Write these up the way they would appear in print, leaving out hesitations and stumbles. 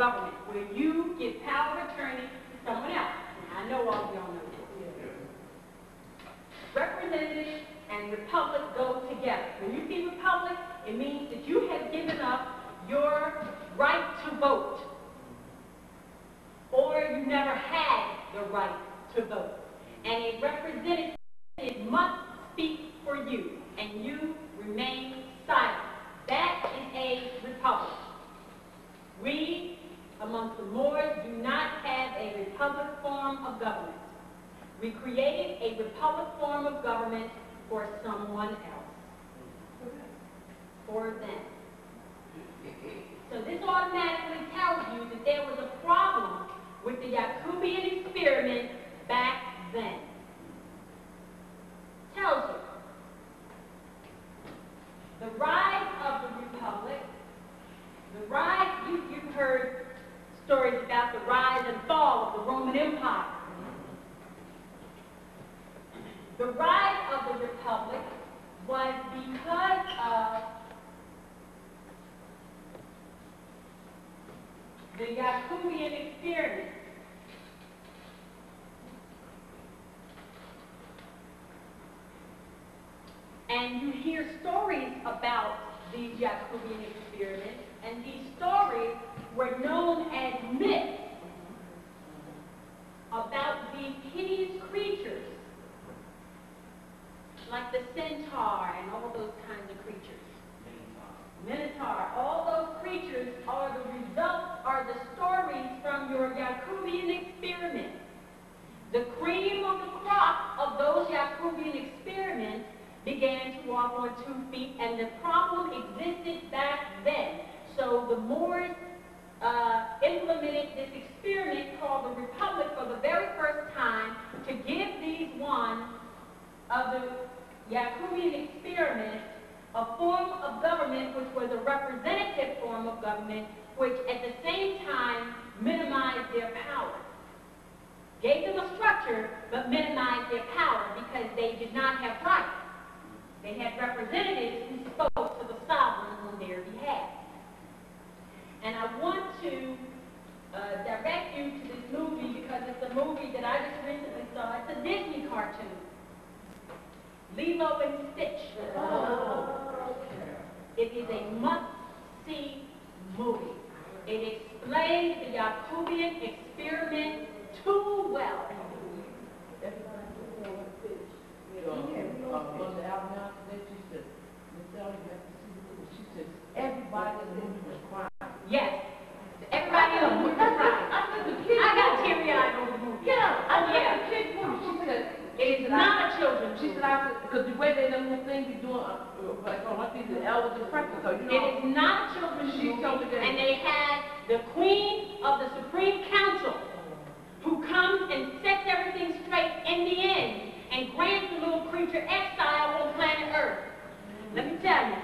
government, where you give power of attorney to someone else. And I know all of y'all know this. Representative and republic go together. When you see republic, it means that you have given up your right to vote, or you never had the right to vote. And a representative must speak for you, and you remain silent. That is a republic. We, amongst the Moors, do not have a republic form of government. We created a republic form of government for someone else. For them. So this automatically tells you that there was a problem with the Jacobean experiment back then. Tells you. The rise of the republic, you've heard stories about the rise and fall of the Roman Empire. The rise of the republic was because of the Jacobean experiment. And you hear stories about these Jacobean experiments, and these stories were known as myths about these hideous creatures, like the centaur and all those kinds of creatures. Minotaur, all those creatures are the results, are the stories from your Jacobean experiment. The cream of the crop of those Jacobean experiments began to walk on 2 feet, and the problem existed back then. So the Moors implemented this experiment called the Republic for the very first time to give these one of the Jacobean experiment a form of government which was a representative form of government, which at the same time minimized their power. Gave them a structure, but minimized their power because they did not have rights. They had representatives who spoke to the sovereign on their behalf. And I want to direct you to this movie because it's a movie that I just recently saw. It's a Disney cartoon. Lilo and Stitch. It is a must-see movie. It explains the Jacobean experiment too well. On the Alhambra, she said, everybody in the movie was crying. Yes. Everybody in the movie was crying. I got teary-eyed over the movie. Yeah, I yeah. a kid's movie. She said, it's not a children's movie. She said, because the way they them little things be doing, like on my the elders and practice, so you know. It is not a children's movie. And they had the Queen of the Supreme Council who comes and sets everything straight in the end and grants the little creature exile on planet Earth. Let me tell you.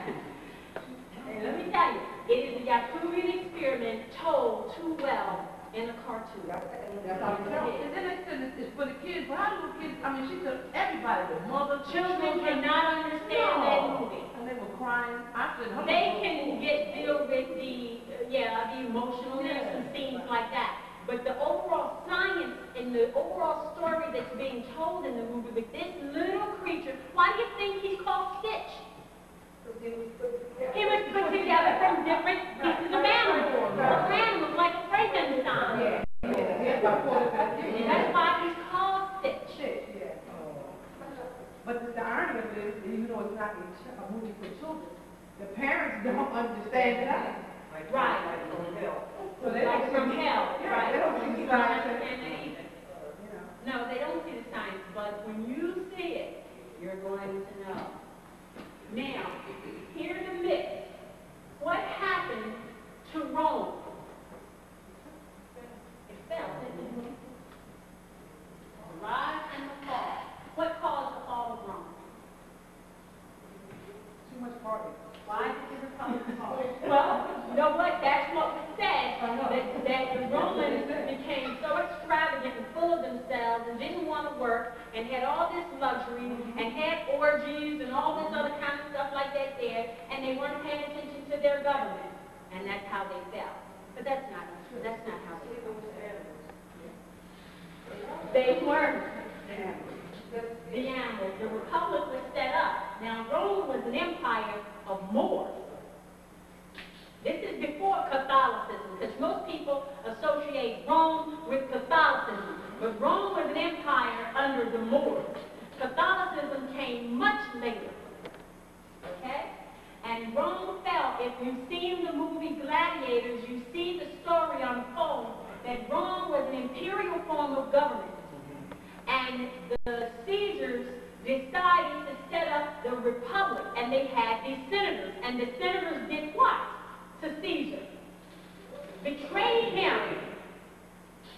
It is a Jacobean experiment told too well in a cartoon. That's how you tell. And then they said it's for the kids, but how do the kids, I mean, she said everybody, the mother, children cannot understand that movie. And they were crying. I said, they can deal with the emotionalness and things like that. But the overall science and the overall story that's being told in the movie with this little creature, why do you think he's called Stitch? He was put together from different pieces of animals, like a Frankenstein. That's why he's called Stitch. But the irony of it is, even though it's not a movie for children, the parents don't understand it either. Right. So they don't from hell. Yeah, right. they don't see the science. Either. No, they don't see the science, but when you see it, you're going to know. Now, here's the myth. What happened to Rome? It fell, didn't it? The rise and the fall. What caused the fall of Rome? Too much party. Why did the Republic fall? Well, you know what? That's what was said. That the Romans became so extravagant and full of themselves and didn't want to work and had all this luxury and had orgies and all this other kind of stuff like that there, and they weren't paying attention to their government. And that's how they fell. But that's not That's not how they were. They weren't the animals. The republic was set up. Now, Rome was an empire of Moors. This is before Catholicism, because most people associate Rome with Catholicism. But Rome was an empire under the Moors. Catholicism came much later. Okay? And Rome fell. If you've seen the movie Gladiators, you see the story unfold that Rome was an imperial form of government. And the Caesars decided to set up the republic, and they had these senators. And the senators did what to Caesar? Betrayed him.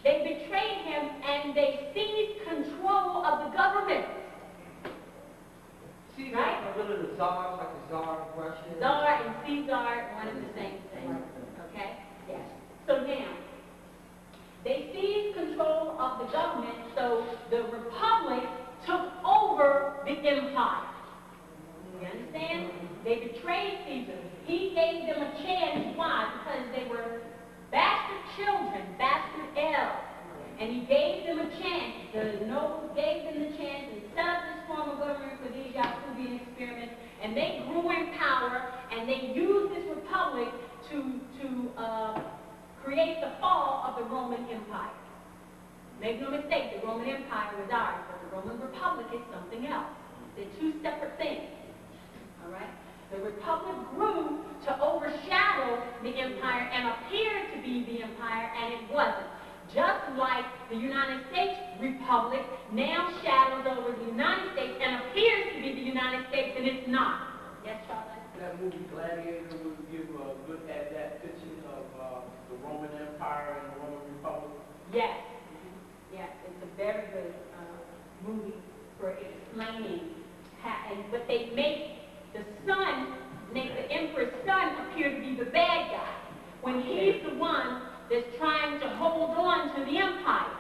They betrayed him, and they seized control of the government. Caesar, right? a little of the czar, like the czar in Russia. Czar and Caesar, one and the same thing. Okay? Yes. So now, they seized control of the government, so the republic took over the empire. You understand? They betrayed Caesar. He gave them a chance. Why? Because they were bastard children, bastard elves. And he gave them a chance. The nobles gave them the chance and set up this form of government for these Jacobean experiments. And they grew in power, and they used this republic to create the fall of the Roman Empire. Make no mistake, the Roman Empire was ours, but the Roman Republic is something else. They're two separate things. All right? The Republic grew to overshadow the empire and appeared to be the empire, and it wasn't. Just like the United States Republic now shadows over the United States and appears to be the United States, and it's not. Yes, Charlotte? That movie Gladiator would give a good adaptation of the Roman Empire and the Roman Republic. Yes. Yes, it's a very good movie for explaining how, but they make the son, make the emperor's son appear to be the bad guy, when he's the one that's trying to hold on to the empire.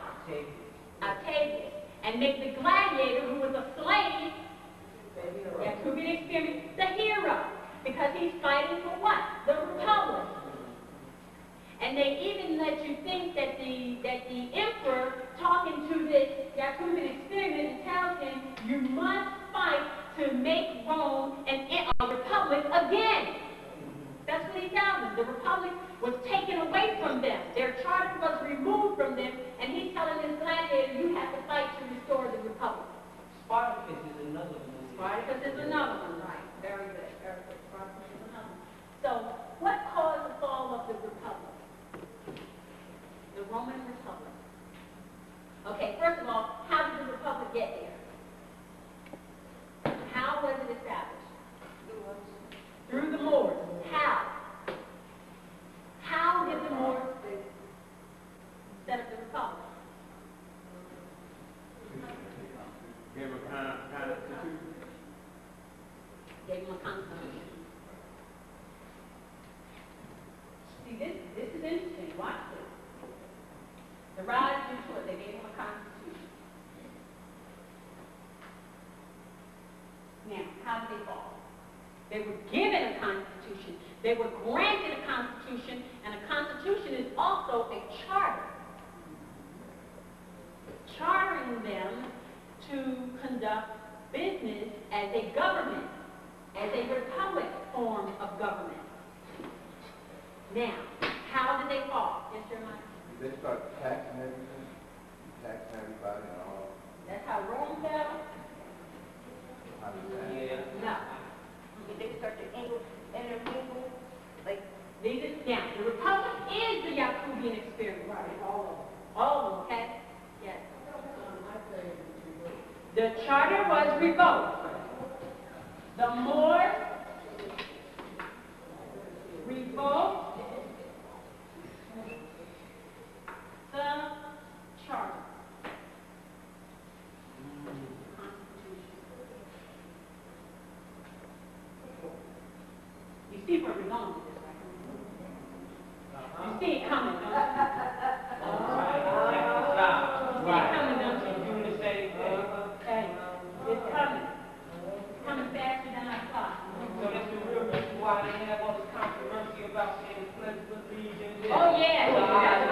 Octavius. And make the gladiator, who was a slave, Jacobean experiment, the hero. Because he's fighting for what? The republic. And they even let you think that the emperor, talking to this Jacobean experiment, tells him, you must fight to make Rome a republic again. That's what he tells them. The republic was taken away from them. Their charter was removed from them, and he's telling this gladiator, you have to fight to restore the republic. Spartacus is another movie. Spartacus is another one, right? Very good, very good. Spartacus is another one. So, what caused the fall of the republic? The Roman Republic. Okay, first of all, how did the republic get there? How was it established? Through the Moors. How? How did the Moors set up the republic? Gave a constitution. Gave them a constitution. See, this is interesting. Watch this. The rise of Dey-Twah, they gave them a constitution. Now, how did they fall? They were given a constitution. They were granted a constitution, and a constitution is also a charter. Chartering them to conduct business as a government, as a republic form of government. Now, how did they fall? Yes, sir, Mike? They start taxing everything, taxing everybody and all. That's how Rome fell? Yeah. No. They start to intermingle, like, These are, now, the republic is the Jacobean experiment. Right, all of them. All of them, okay? Yes. The charter was revoked. The Moors revoked the charter. You see where we're going with this, right? You see it coming, don't you? You see it coming, don't you? Doing the same thing. Okay. It's coming. It's coming faster than I thought. So that's the real reason why they have all this controversy about saying the Pledge of Allegiance. Oh, yeah.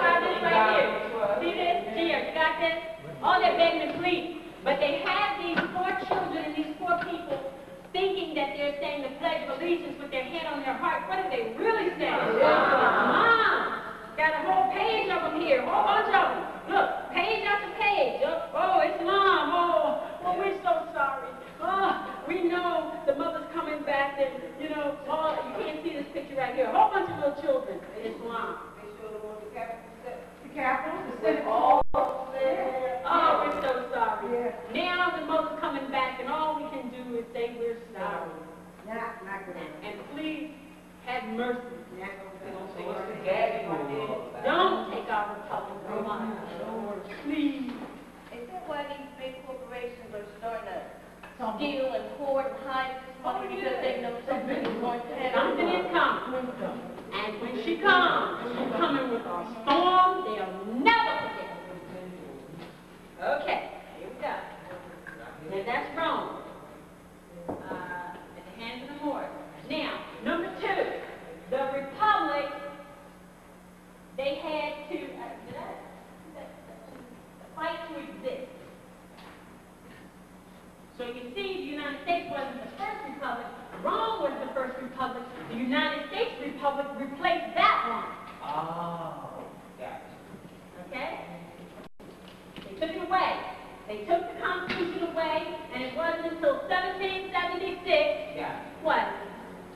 allegiance with their head on their heart, what do they really say? Mom! Got a whole page of them here, a whole bunch of them. Look, page after page. Oh, it's Mom. Oh, we're so sorry. Oh, we know the mother's coming back and, you know, oh, you can't see this picture right here. A whole bunch of little children. It's Mom. The capitals, the city, all. Oh, we're so sorry. Yeah. Now the mother's coming back and all we can do is say we're sorry. Not good. And please have mercy. So what's the gag rule? Don't take our republic from us. Please. Is that why these big corporations are starting to steal and hoard and hide this money because they know something is going to happen? Something is coming. And when she comes, she's coming with a storm they'll never forget. Okay, here we go. Now that's wrong. At the hands of the Moors. Now, number 2, the Republic, they had to fight to exist. So you see, the United States wasn't the first republic. Rome was the first republic. The United States Republic replaced that one. Oh, gotcha. Okay? They took it away. They took the Constitution away, and it wasn't until 1776, Gotcha. what?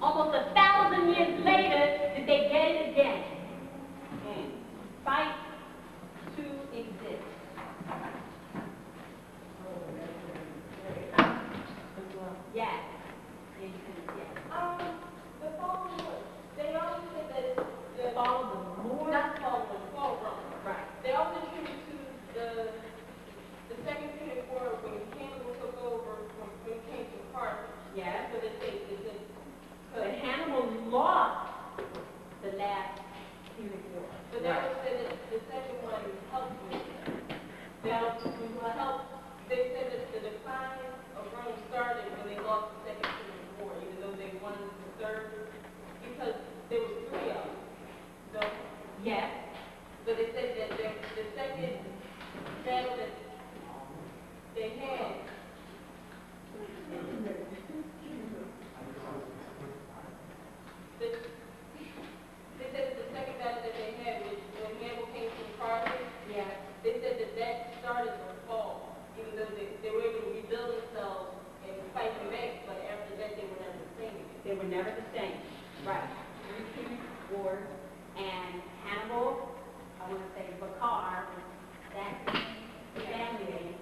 Almost 1,000 years later did they get it again. Fight to exist. Yes. The fall was, they always said that it's the Follow the Moors. not fall, but fall Rome. Right. They also attribute to the Second Punic War when Hannibal took over when it came to Carthage. Yes. So they say But Hannibal lost the last Punic War. but they always said that the second one helped with it. They said that the decline of Rome started when they lost the Second Punic War, even though they won the third, because there was 3 of them. So, Yes. but they said that the second battle that they had, they said that the second battle that they had, which when Hannibal came from Carthage, Yes. they said that started the fall, even though they were able to rebuild themselves and fight back, but after that they were never the same again. They were never the same. Right. 3 Punic Wars, and Hannibal, I want to say Vallahra, that family name,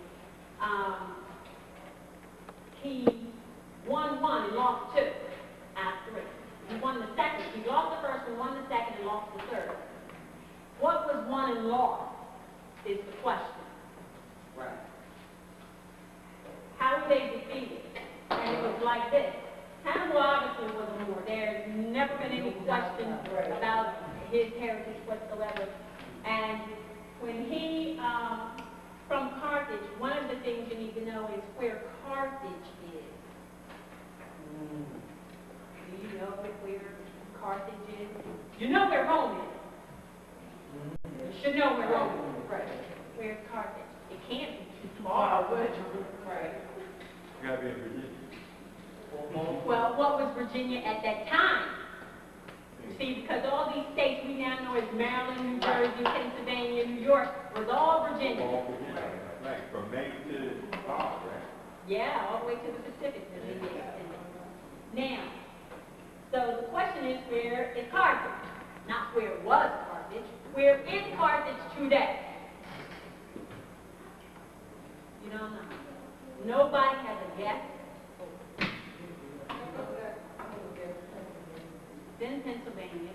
he won 1 and lost 2 out of 3. He won the second. He lost the first one, won the second, and lost the third. What was won and lost is the question. Right. How were they defeated? And it was like this. Hannibal obviously was a Moor. There's never been any question about his heritage whatsoever. And when he, from Carthage, one of the things you need to know is where Carthage is. Do you know where Carthage is? You know where Rome is. You should know where Rome is. Right. Where's Carthage? It can't be too far. Right. You gotta be in Virginia. Well, what was Virginia at that time? You see, because all these states we now know as Maryland, New Jersey, Pennsylvania, New York, was all Virginia. All Virginia, right, from Maine to Boston, right? Yeah, all the way to the Pacific. Now, so the question is, where is Carthage? Not where was Carthage. Where is Carthage today? You don't know. Nobody has a guess. Then Pennsylvania.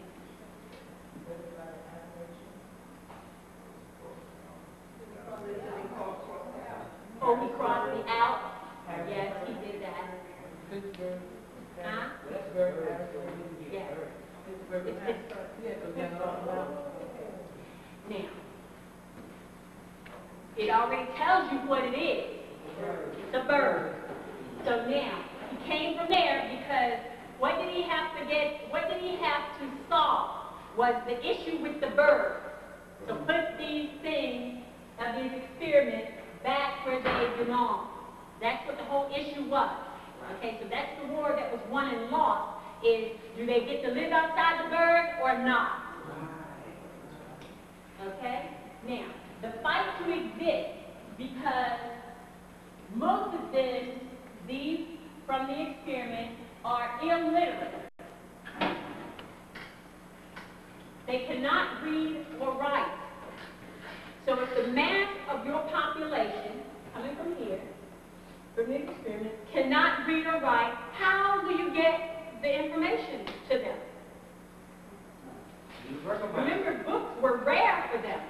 Oh, he crossed the Alps. Yes, he did that. Pittsburgh. Huh? Pittsburgh. Yes. It's Pittsburgh. Now, it already tells you what it is. It's a bird. So now, he came from there because what did he have to get, what did he have to solve was the issue with the bird. So put these things of these experiments back where they belong. That's what the whole issue was. Okay, so that's the war that was won and lost. is, do they get to live outside the burg or not? Okay? Now, the fight to exist, because most of them, these from the experiment, are illiterate. They cannot read or write. So if the mass of your population, coming from here, from the experiment, cannot read or write, how do you get the information to them? Remember, books were rare for them.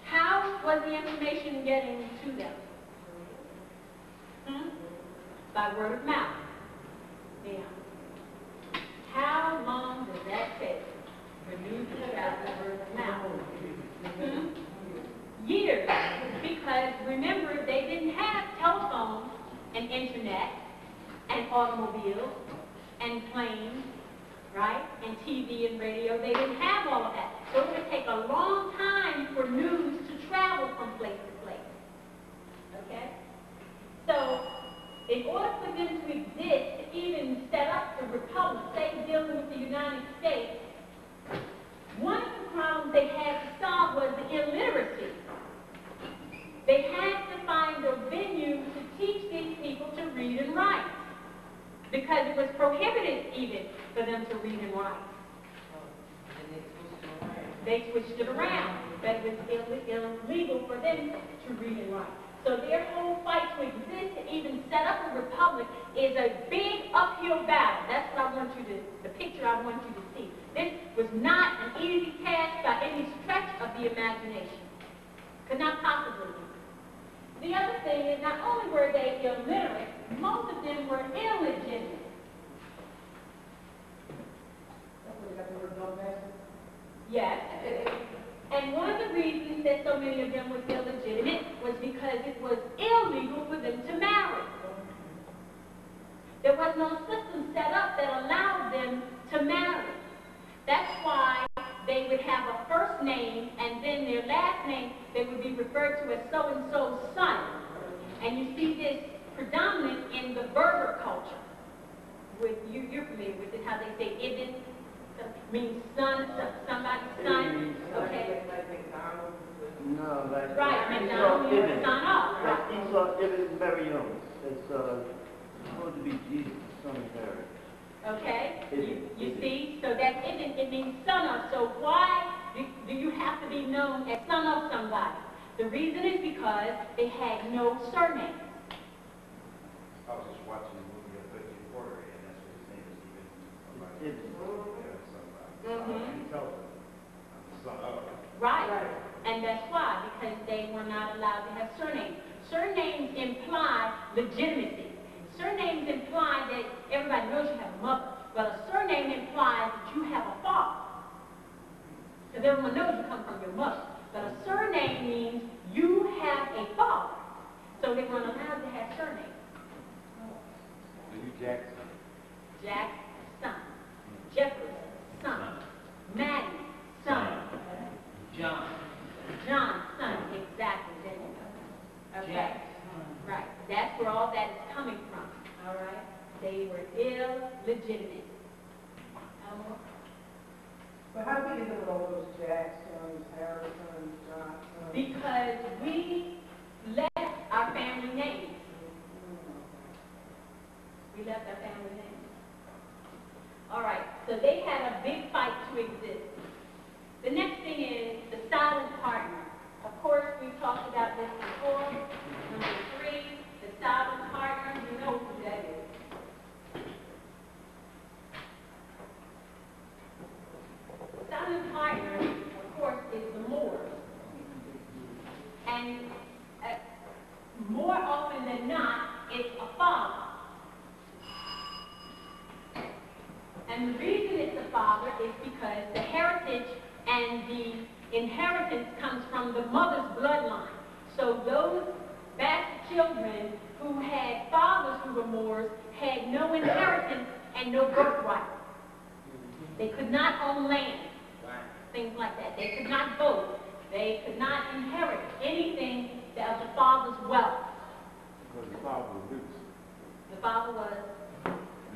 How was the information getting to them? By word of mouth. Now, how long does that take for news to travel word of mouth? Years. Because remember, they didn't have telephones and internet and automobiles and planes, right? And TV and radio. They didn't have all of that. So it would take a long time for news to travel from place to place. Okay? So, in order for them to exist, to even set up the republic, say dealing with the United States, one of the problems they had to solve was the illiteracy. They had to find a venue to teach these people to read and write, because it was prohibited even for them to read and write. They switched it around, but it was illegal for them to read and write. So their whole fight to exist, to even set up a republic, is a big uphill battle. That's what I want you to, the picture I want you to see. This was not an easy task by any stretch of the imagination. Could not possibly be. The other thing is, not only were they illiterate, most of them were illegitimate. Yes. And one of the reasons that so many of them were illegitimate was because it was illegal for them to marry. There was no system set up that allowed them to marry. That's why they would have a first name, and then their last name, they would be referred to as so-and-so's son. And you see this predominant in the Berber culture. You're familiar with it, how they say Ibn, means son, somebody's son. Okay. No, like Right, McDonald means son of. Like Esau Ibn Maryam. It's supposed to be Jesus, son of Mary. Okay, you see, so that it means son of. So why do you have to be known as son of somebody? The reason is because they had no surname. I was just watching the movie of 13 Quarter, and that's what his name is, even somebody. He tells them, I'm the son of. Right. And that's why, because they were not allowed to have surnames. Surnames imply legitimacy. Surnames imply that everybody knows you have a mother, but a surname implies that you have a father. Because everyone knows you come from your mother. But a surname means you have a father. So they weren't allowed to have surnames. Jackson. Jack, son. Jeffrey, son. Maddie, son. John. John, son. Exactly. There you go. Okay. Jack. Right. That's where all that is coming from. All right. They were illegitimate. Elmore? But how do we get with all those Jacksons, Harrisons, Johnsons? Because we left our family names. We left our family names. All right. So they had a big fight to exist. The next thing is the silent partner. Of course, we talked about this before. Number 3, the silent partner. You know who that is. The silent partner, of course, is the Moors. And more often than not, it's a father. And the reason it's a father is because the heritage and the inheritance comes from the mother's bloodline. So those bastard children who had fathers who were Moors had no inheritance and no birthright. They could not own land, things like that. They could not vote. They could not inherit anything of the father's wealth. Because the father was rich. The father was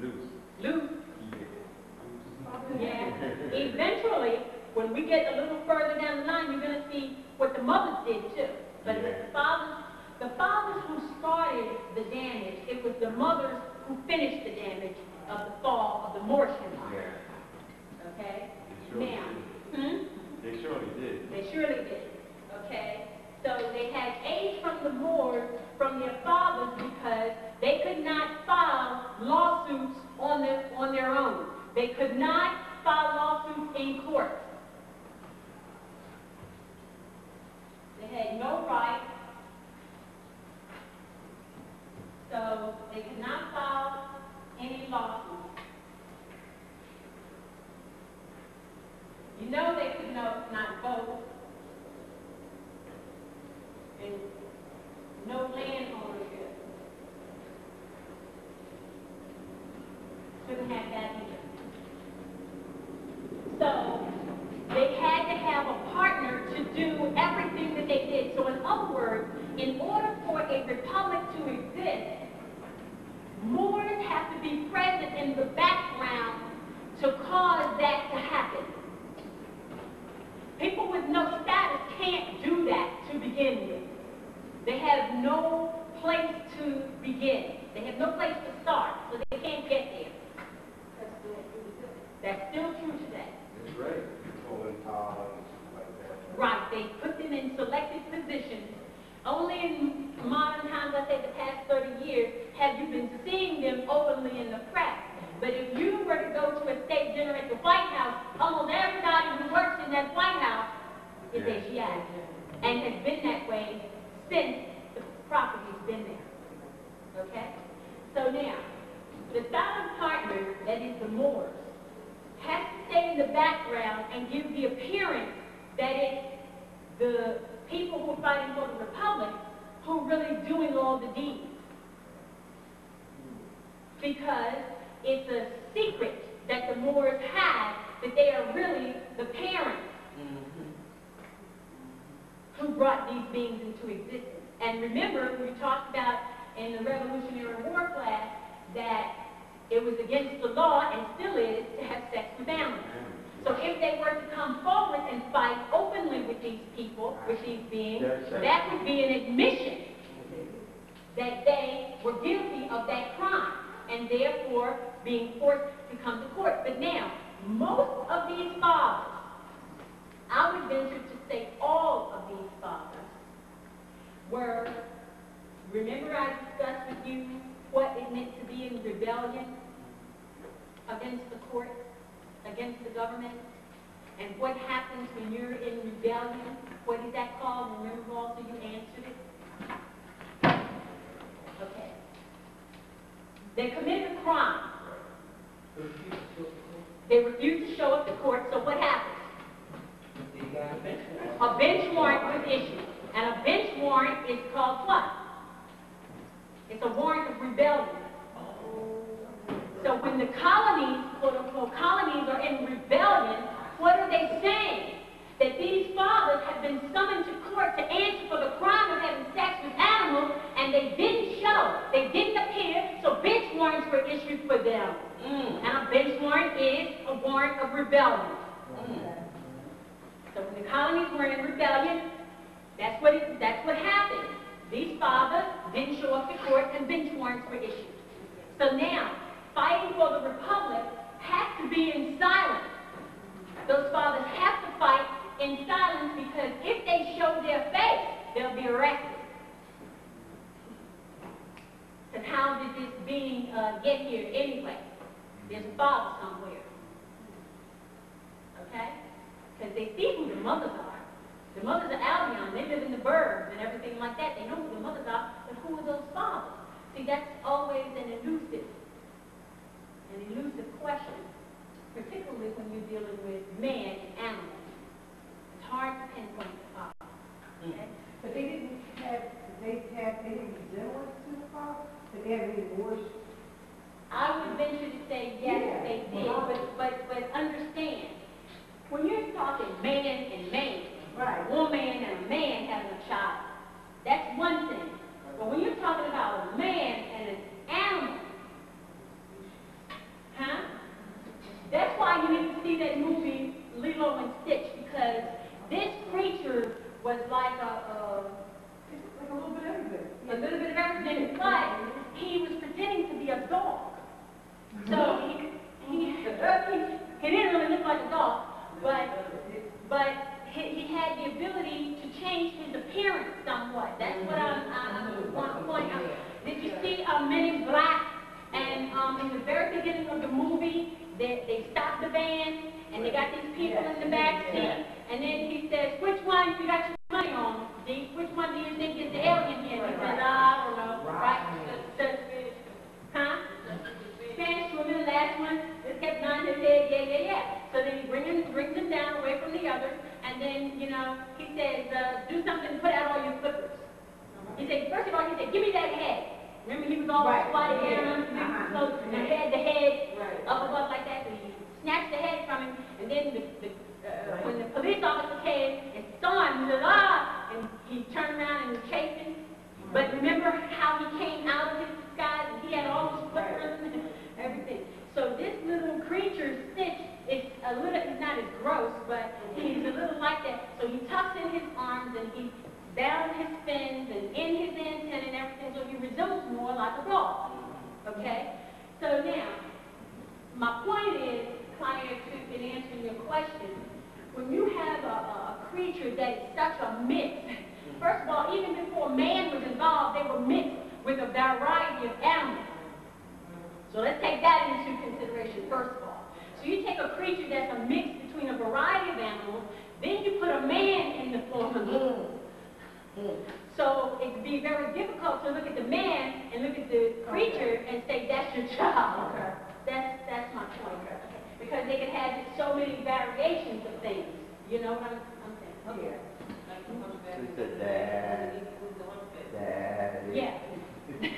Loose. Yeah. Eventually, when we get a little further down the line, you're going to see what the mothers did too. But the fathers who started the damage, it was the mothers who finished the damage of the fall of the Moorish Empire. Okay? Now, They surely did. they surely did. Okay? So they had aid from the Moors, from their fathers, because they could not file lawsuits on their own. They could not file lawsuits in court. They had no right. So they could not file any lawsuits. You know they could not vote. And no land ownership. Couldn't have that either. So they had to have a partner to do everything that they did. So in other words, in order for a republic to exist, Moors have to be present in the background to cause that to happen. People with no status can't do that to begin with. They have no place to begin. They have no place to start, so they can't get there. That's still true today. That's right. Controlling power and stuff like that. Right, they put them in selected positions. Only in modern times, I say the past 30 years, have you been seeing them openly in the press. But if you were to go to a state dinner at the White House, almost everybody who works in that White House is Asiatic, and has been that way since the property's been there. Okay? So now, the silent partner, that is the Moors, has to stay in the background and give the appearance that it's the people who are fighting for the Republic who are really doing all the deeds. Because it's a secret that the Moors have that they are really the parents who brought these beings into existence. And remember, we talked about in the Revolutionary War class that it was against the law, and still is, to have sex with animals. So if they were to come forward and fight openly with these people, with these beings, that would be an admission that they were guilty of that crime, and therefore being forced to come to court. But now, most of these fathers, I would venture to say all of these fathers, were, remember I discussed with you what it meant to be in rebellion against the court, against the government, and what happens when you're in rebellion? What is that called? Remember also you answered it? Okay. They committed a crime. They refused to show up to court, so what happens? A bench warrant was issued. And a bench warrant is called what? It's a warrant of rebellion. So when the colonies, quote-unquote colonies, are in rebellion, what are they saying? That these fathers have been summoned to court to answer for the crime of having sex with animals, and they didn't show. They didn't appear, so bench warrants were issued for them. And a bench warrant is a warrant of rebellion. So when the colonies were in rebellion, that's what happened. These fathers didn't show up to court, and bench warrants were issued. So now, fighting for the Republic has to be in silence. Those fathers have to fight in silence, because if they show their face, they'll be arrested. And how did this being get here anyway? There's a father somewhere. Okay? Because they see who the mothers are. The mothers are Albion, they live in the burbs and everything like that. They know who the mothers are, but who are those fathers? See, that's always an elusive question, particularly when you're dealing with man and animals. It's hard to pinpoint the father. Okay? But they didn't resemblance to the father? Did they have any Moorish? I would venture to say yes, they did, but understand, when you're talking man and man, Right. woman and a man having a child, that's one thing. But when you're talking about a man and an animal So he didn't really look like a dog, but he had the ability to change his appearance somewhat. That's what I want to point out. Did you see Men in Black? And in the very beginning of the movie, they stopped the van, and they got these people in the back seat, and then he says, which one you got your money on? Which one do you think is the alien here? He says, I don't know, right? Huh? Spanish woman, the last one, just kept nodding his head, yeah. So then he brings them down away from the others, and then, you know, he says, do something, put out all your flippers. He said, first of all, he said, give me that head. Remember, he was all squatted down, and had the head up above like that, so he snatched the head from him, and then when the police officer came and saw him, he said, and he turned around and chased him. But remember how he came out of his disguise, and he had all those flippers and everything. So this little creature, Stitch, is a little, he's not as gross, but he's a little like that. So he tucks in his arms, and he down his fins, and in his antenna and everything, so he resembles more like a dog. Okay? So now, my point is, prior to in answering your question, when you have a creature that is such a mix, first of all, even before man was involved, they were mixed with a variety of animals. So let's take that into consideration first of all. So you take a creature that's a mix between a variety of animals, then you put a man in the form of man. So it would be very difficult to look at the man and look at the creature and say that's your child. That's my point. Because they could have so many variations of things. You know what I'm saying? Okay. Dad. Yeah. Right.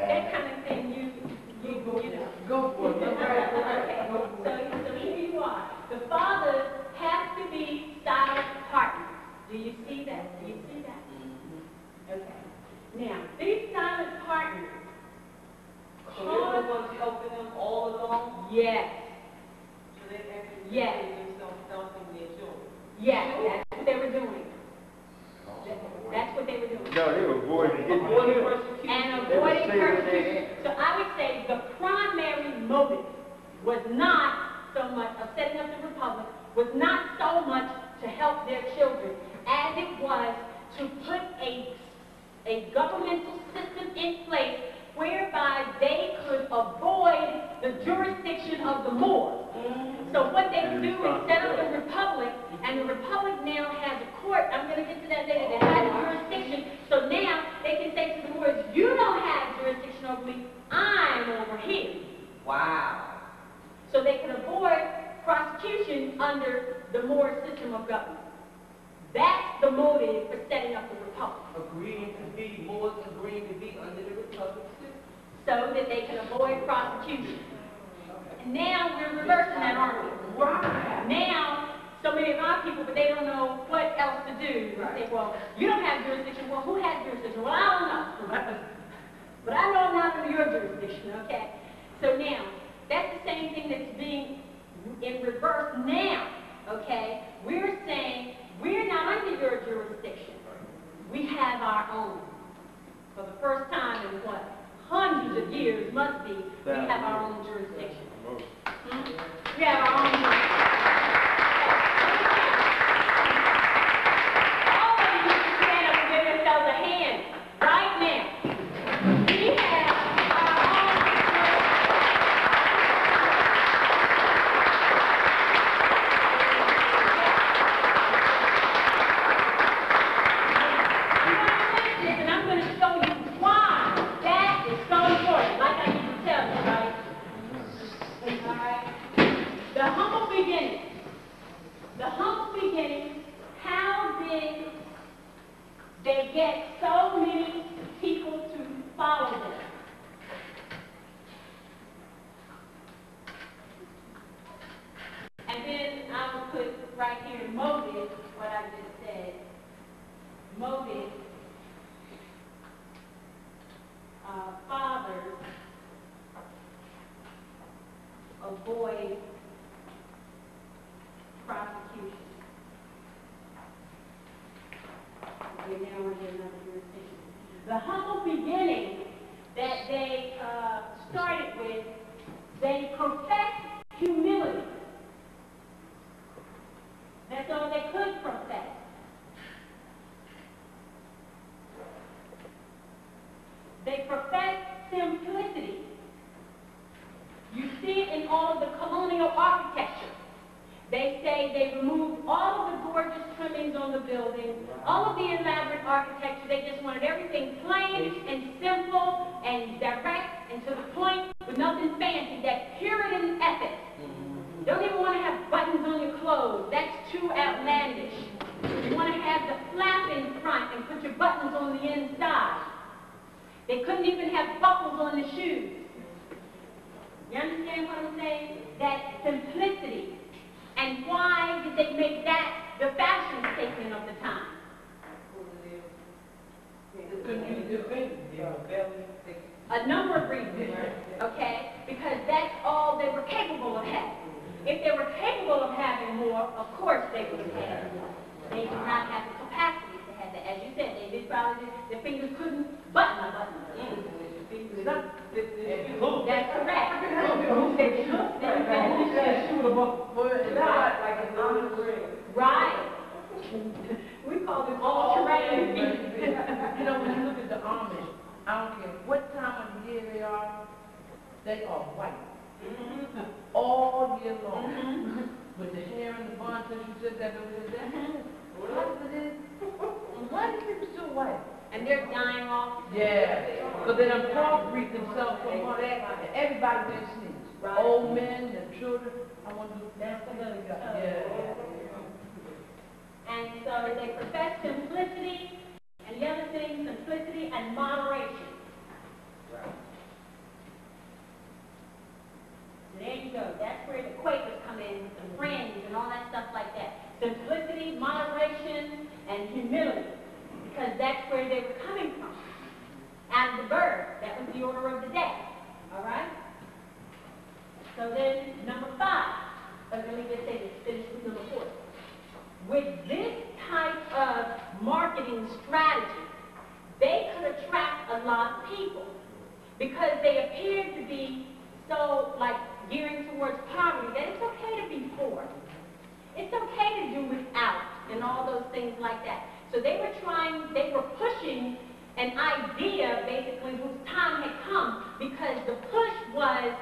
That kind of thing you know. Go for it. Okay. So here you are. The fathers have to be silent partners. Do you see that? Do you see that? Okay. Now, these silent partners. So they're the ones helping them all along? Yes. So they actually Yes. helping their children? Yes, that's what they were doing. That's what they were doing. No, they were avoiding getting persecution. And They were avoiding saving their persecution. So I would say the primary motive was not so much of setting up the republic, was not so much to help their children, as it was to put a governmental system in place whereby they could avoid the jurisdiction of the Moors. So what they would do is set up the republic, and the republic now has a court, I'm going to get to that later, that has jurisdiction. So now they can say to the Moors, you don't have jurisdiction over me, I'm over here. Wow. So they can avoid prosecution under the Moorish system of government. That's the motive for setting up the republic. Moors agreeing to be under the republic system. So that they can avoid prosecution. And now we're reversing that, aren't we? Right. Now, so many of our people, but they don't know what else to do. They say, well, you don't have jurisdiction. Well, who has jurisdiction? Well, I don't know. But I know I'm not under your jurisdiction, okay? So now, that's the same thing that's being in reverse now, okay? We're saying, we're not under your jurisdiction. We have our own. For the first time in what? Hundreds of years must be, we have our own jurisdiction. We have our own jurisdiction. All of you should stand up and give yourselves a hand right now. We have our own jurisdiction. And I'm going to show you why that is so important, like I used to tell you, right? All right? The humble beginning. The humble beginning, how did they get so many people to follow them? And then I will put right here motive, what I just said. Motive, fathers avoid prosecution. Okay, now we're getting another jurisdiction. The humble beginning that they started with colonial architecture. They say they removed all of the gorgeous trimmings on the building, all of the elaborate architecture. They just wanted everything plain and simple and direct and to the point with nothing fancy. That Puritan ethic. Don't even want to have buttons on your clothes. That's too outlandish. You want to have the flap in front and put your buttons on the inside. They couldn't even have buckles on the shoes. You understand what I'm saying? That simplicity. And why did they make that the fashion statement of the time? A number of reasons, okay? Because that's all they were capable of having. If they were capable of having more, of course they would have had more. They did not have the capacity to have that. As you said, they did probably, their fingers couldn't button a button. That's correct. Right. We call them all terrain. You know, when you look at the Amish, I don't care what time of year they are white. All year long. With the hair and the bun, since you said that over there. Why do people still white? And they're dying off. Yeah. Because they done crossbreed themselves from all that, and everybody been sneaks. Right. Old men and children. I want to do That's the little guy. Yeah. And so they profess simplicity, and the other thing, simplicity and moderation. There you go. That's where the Quakers come in, the Friends, and all that stuff like that. Simplicity, moderation, and humility. Because that's where they were coming from. Out of the birth. That was the order of the day. All right? So then, number 5. Let me just say this, finish with number 4. With this type of marketing strategy, they could attract a lot of people because they appeared to be so, like, gearing towards poverty that it's okay to be poor. It's okay to do without and all those things like that. So they were pushing an idea, basically, whose time had come because the push was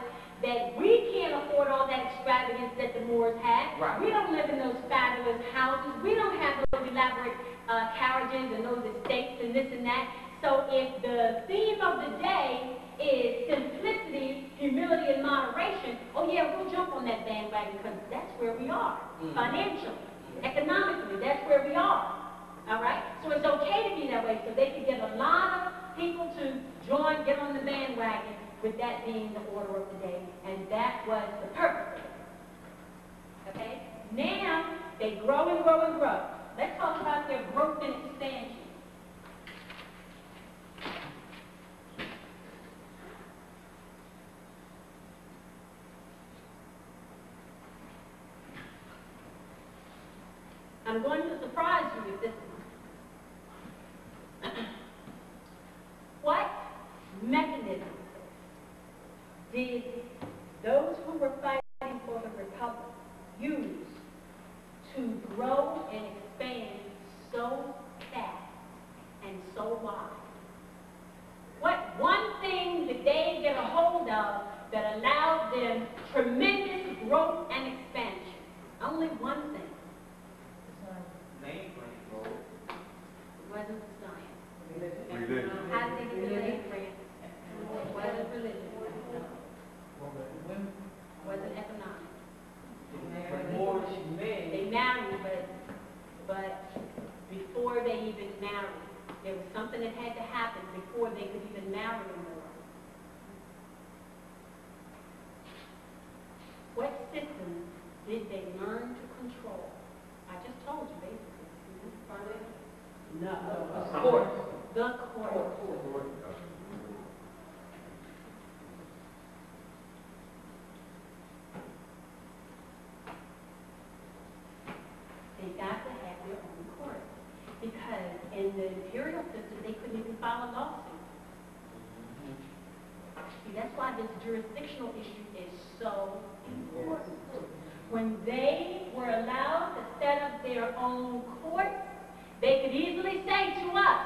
that we can't afford all that extravagance that the Moors had. Right. We don't live in those fabulous houses. We don't have those elaborate carriages and those estates and this and that. So if the theme of the day is simplicity, humility, and moderation, oh yeah, we'll jump on that bandwagon because that's where we are. Financially, economically, that's where we are. All right? So it's okay to be that way so they can get a lot of people to join, get on the bandwagon, with that being the order of the day, and that was the purpose of it. Okay? Now, they grow and grow and grow. Let's talk about their growth and expansion. I'm going to surprise you with this one. What mechanism did those who were fighting for the Republic use to grow and expand so fast and so wide? What one thing did they get a hold of that allowed them tremendous growth and expansion? Only one thing. It wasn't the science. Religion. How did they get the land grant? It wasn't religion. Wasn't economic. Moorish men. They married, but before they even married, there was something that had to happen before they could even marry a Moor. What systems did they learn to control? I just told you, basically. No. The court. The court. They got to have their own court. Because in the imperial system, they couldn't even file a lawsuit. See, that's why this jurisdictional issue is so important. When they were allowed to set up their own court, they could easily say to us,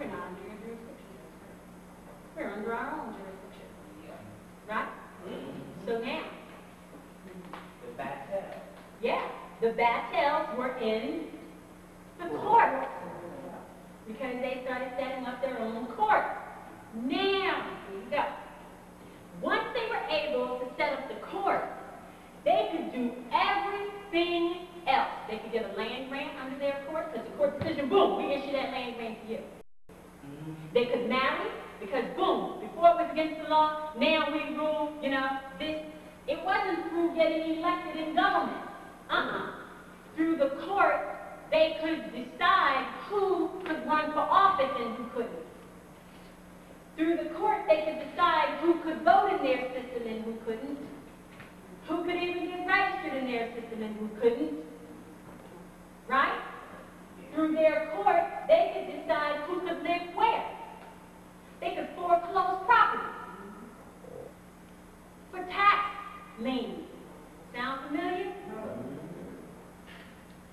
we're not under your jurisdiction. We're under our own jurisdiction. Right? So now, were in the courts because they started setting up their own courts. Now, here you go. Once they were able to set up the court, they could do everything else. They could get a land grant under their court, because the court decision, boom, we issue that land grant to you. They could marry, because boom, before it was against the law, now we rule, you know, this. It wasn't through getting elected in government. Through the court, they could decide who could run for office and who couldn't. Through the court, they could decide who could vote in their system and who couldn't. Who could even get registered in their system and who couldn't. Right? Through their court, they could decide who could live where. They could foreclose property for tax liens. Sound familiar?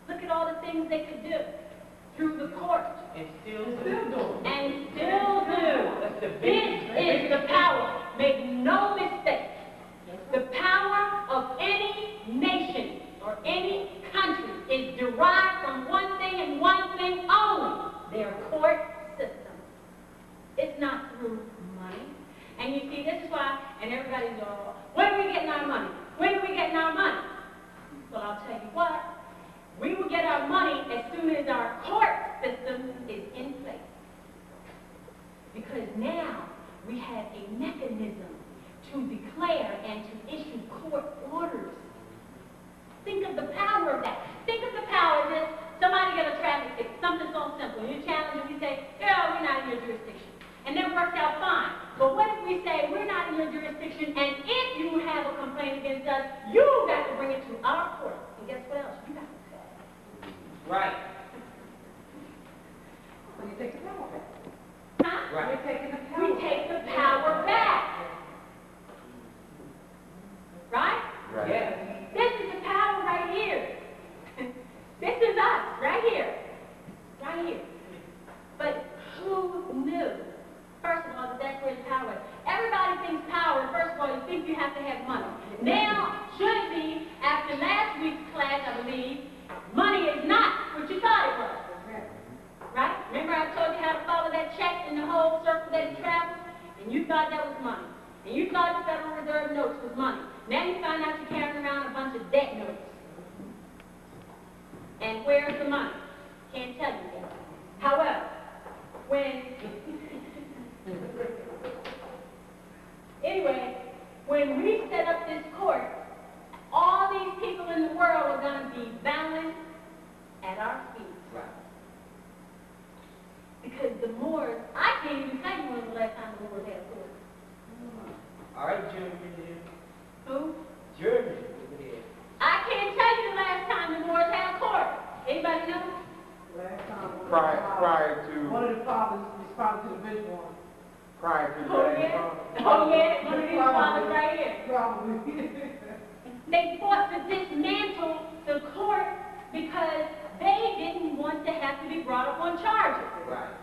Look at all the things they could do through the court. And still do. And still do. This is the power. Make no mistake. The power of any nation or any country is derived from one thing and one thing only, their court system. It's not through money. And you see, this is why, and everybody's all, when are we getting our money? When are we getting our money? Well, I'll tell you what, we will get our money as soon as our court system is in place. Because now we have a mechanism to declare and to issue court orders. Think of the power of that. Think of the power of this. Somebody get a traffic ticket, something so simple. You challenge them, you say, yeah, we're not in your jurisdiction. And that works out fine. But what if we say, we're not in your jurisdiction, and if you have a complaint against us, you've got to bring it to our court. And guess what else? You got to say. Right. So you take the power back. Huh? Right. We're taking the power. We take the power back. Right? Right. Yeah. This is the power right here. This is us, right here. Right here. But who knew? First of all, that that's where the power is. Everybody thinks power, first of all, you think you have to have money. Now, should be, after last week's class, I believe, money is not what you thought it was. Right? Remember I told you how to follow that check in the whole circle that it travels? And you thought that was money. And you thought the Federal Reserve notes was money. Now you find out you're carrying around a bunch of debt notes. And where's the money? Can't tell you that. However, when we set up this court, all these people in the world are going to be bowing at our feet. Right. Because the Moors, I can't even tell you when the last time the Moors had a court. All right, Germany here. Who? Germany over here. I can't tell you the last time the Moors had a court. Anybody know? Last time. Prior to. One of the fathers responded to the vision one. Prior to Oh, that. yeah? Oh, yeah? One of these fathers right here. Probably. They fought to dismantle the court because they didn't want to have to be brought up on charges. Right.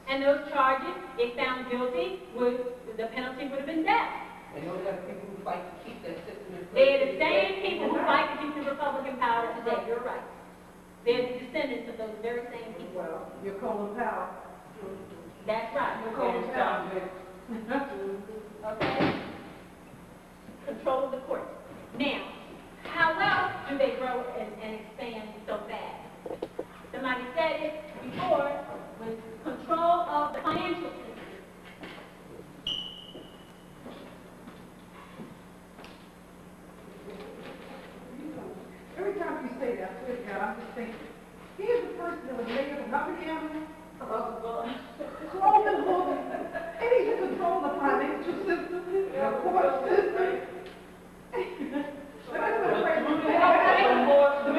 And those charges, if found guilty, the penalty would have been death. And those are the people who fight to keep that system in place. They're the same people who fight to keep the Republican power today. You're right. They're the descendants of those very same people. Well, you're Colin Powell. That's right. You're Colin Powell. Okay? Control of the courts. Now, how else do they grow and expand so fast? Somebody said it before, with control of the financial system. Every time you say that, I swear to God, I'm just thinking, here's the person that was made of rubber camera, clothed and holding, and he's in control of the financial system, the court system. The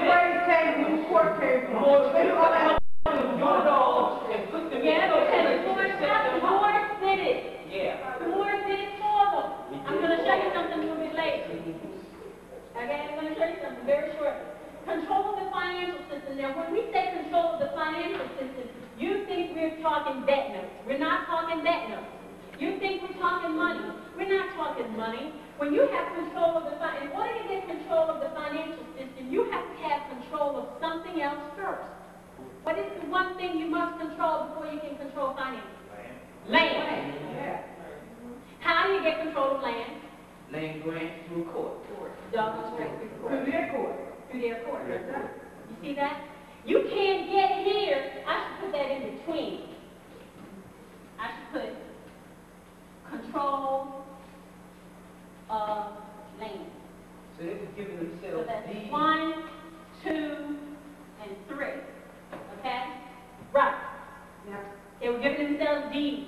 phrase came from the court came from. Yeah, because the Moors did it. Yeah. The Moors did it for them. I'm going to show you something a little bit later. Okay, I'm going to show you something very shortly. Control of the financial system. Now, when we say control of the financial system, you think we're talking debt notes. We're not talking debt notes. You think we're talking money. We're not talking money. When you have control of the in order to get control of the financial system, you have to have control of something else else first. What is the one thing you must control before you can control finances? Land. Yeah. How do you get control of land? Land grant through court. Dogs straight Through their court. through their court. You see that? You can't get here. I should put that in between. I should put control of land. So they was giving So themselves that's deeds. 1, 2, and 3. Okay? Right. Now, They were giving themselves deeds.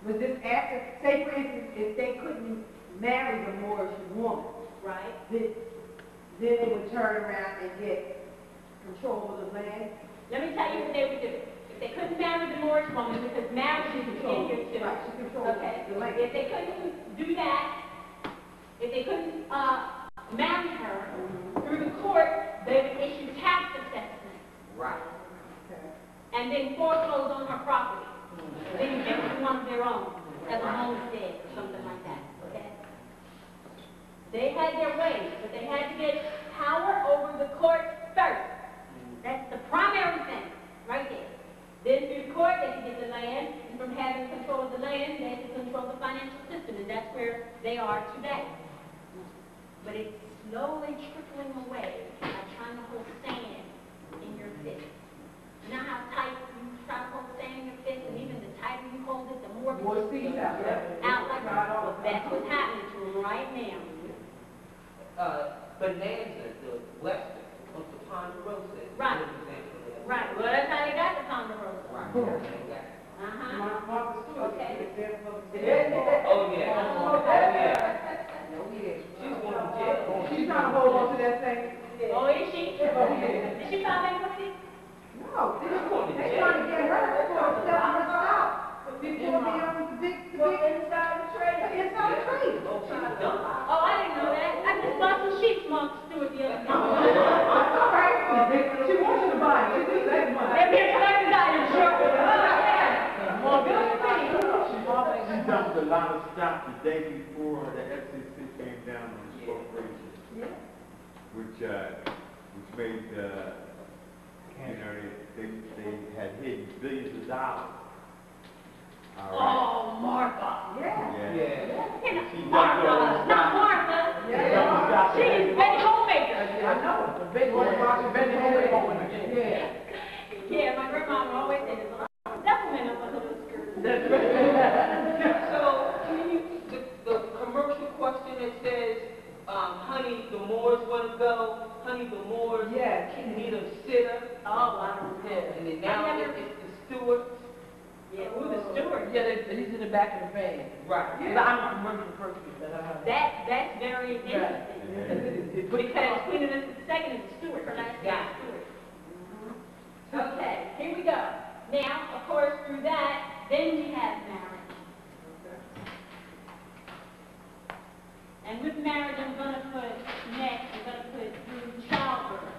was this after, say for instance, if they couldn't marry the Moorish woman, Right? then they would turn around and get control of the land? Let me tell you what they would do. If they couldn't marry the Moorish woman, because marriage is in here too. Right, she controls Okay? the land. If they couldn't do that, if they couldn't marry her through the court, they would issue tax assessment Right. Okay. and then foreclose on her property. Then give it to one of their own as a homestead or something like that. Okay? They had their ways, but they had to get power over the court first. That's the primary thing, right there. Then through the court, they could get the land, and from having control of the land, they could control the financial system, and that's where they are today. But it's slowly trickling away by trying to hold sand in your fist. You know how tight you try to hold sand in your fist, and even the tighter you hold it, the more More seeds out there. out like that. That's what's happening to them right now. Bonanza, the western, on the Ponderosa. is Right. an example of that. Right, well, that's how they got the Ponderosa. Right. Yeah. Uh-huh. Martha Stewart. Okay. Oh, yeah. Oh, yeah. She's going to jail. She's trying to hold on to that thing. Oh, is she? Oh, yeah. Did she file bankruptcy? No, they trying to get her for selling her stock. Before they own the big, inside the trade. inside the trade. Oh, she's done. Oh, I didn't know that. I just bought some sheep from Martha Stewart the other day. That's all right. She wants you to buy it. She needs that money. They're being collected out in short. Oh, yeah. She dumped a lot of stock the day before the FCC came down on the corporation. Yeah. Which made, you know, they had hidden billions of dollars. All right. Oh, Martha. Yeah. Yeah. She dumped Martha, all the not stock. Martha. Yeah. She's Betty Homemaker. I know. The big one, Benny Homemaker. Yeah. Yeah, my grandma always said there's a lot of devilment up under the skirt. That's right. So, can you, the commercial question that says, honey, the Moors want to go, honey, the Moors Yes. need a sitter, Oh, I don't know. and then now it's the Stewards. Yeah, who's the steward? Yeah, he's in the back of the van. Right. Because I'm a commercial person. That's very interesting. Because Queen Elizabeth II is a steward, her last name is Stewart. Okay, here we go. Now, of course, through that, then we have marriage. And with marriage, I'm going to put next, I'm going to put through childbirth.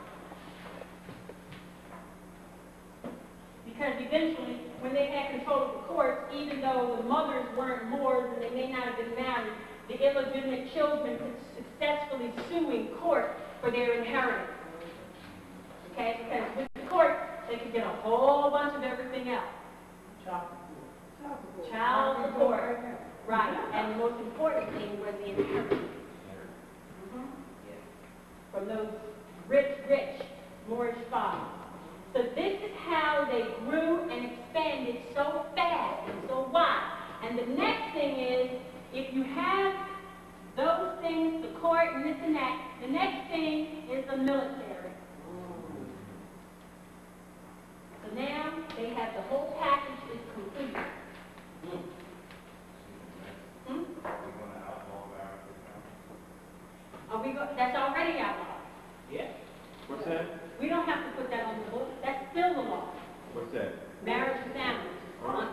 Because eventually, when they had control of the courts, even though the mothers weren't Moors and they may not have been married, the illegitimate children could successfully sue in court for their inheritance. Okay, because with the court, they could get a whole bunch of everything else. Child support. Right, and the most important thing was the inheritance. From those rich Moorish fathers. So this is how they grew and expanded so fast and so wide. And the next thing is, if you have those things, the court and this and that, the next thing is the military. So now they have the whole package is complete. We're going to outlaw marriage now. Are we that's already outlawed. Yeah. What's that? We don't have to put that on the book. That's still the law. What's that? Marriage with animals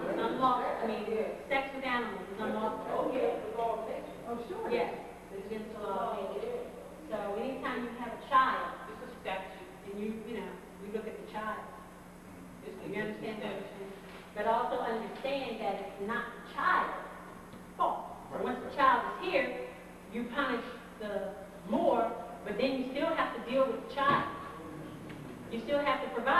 is unlawful. I mean, sex with animals is unlawful. Oh, yeah, the law of nature. Oh, sure. Yes, it's against the law of nature. So anytime you have a child, It's a statute. and you know, we look at the child. It's You understand what I'm statute. saying? But also understand that it's not the child's fault. So once the child is here, you punish the Moor, but then you still have to deal with the child. You still have to provide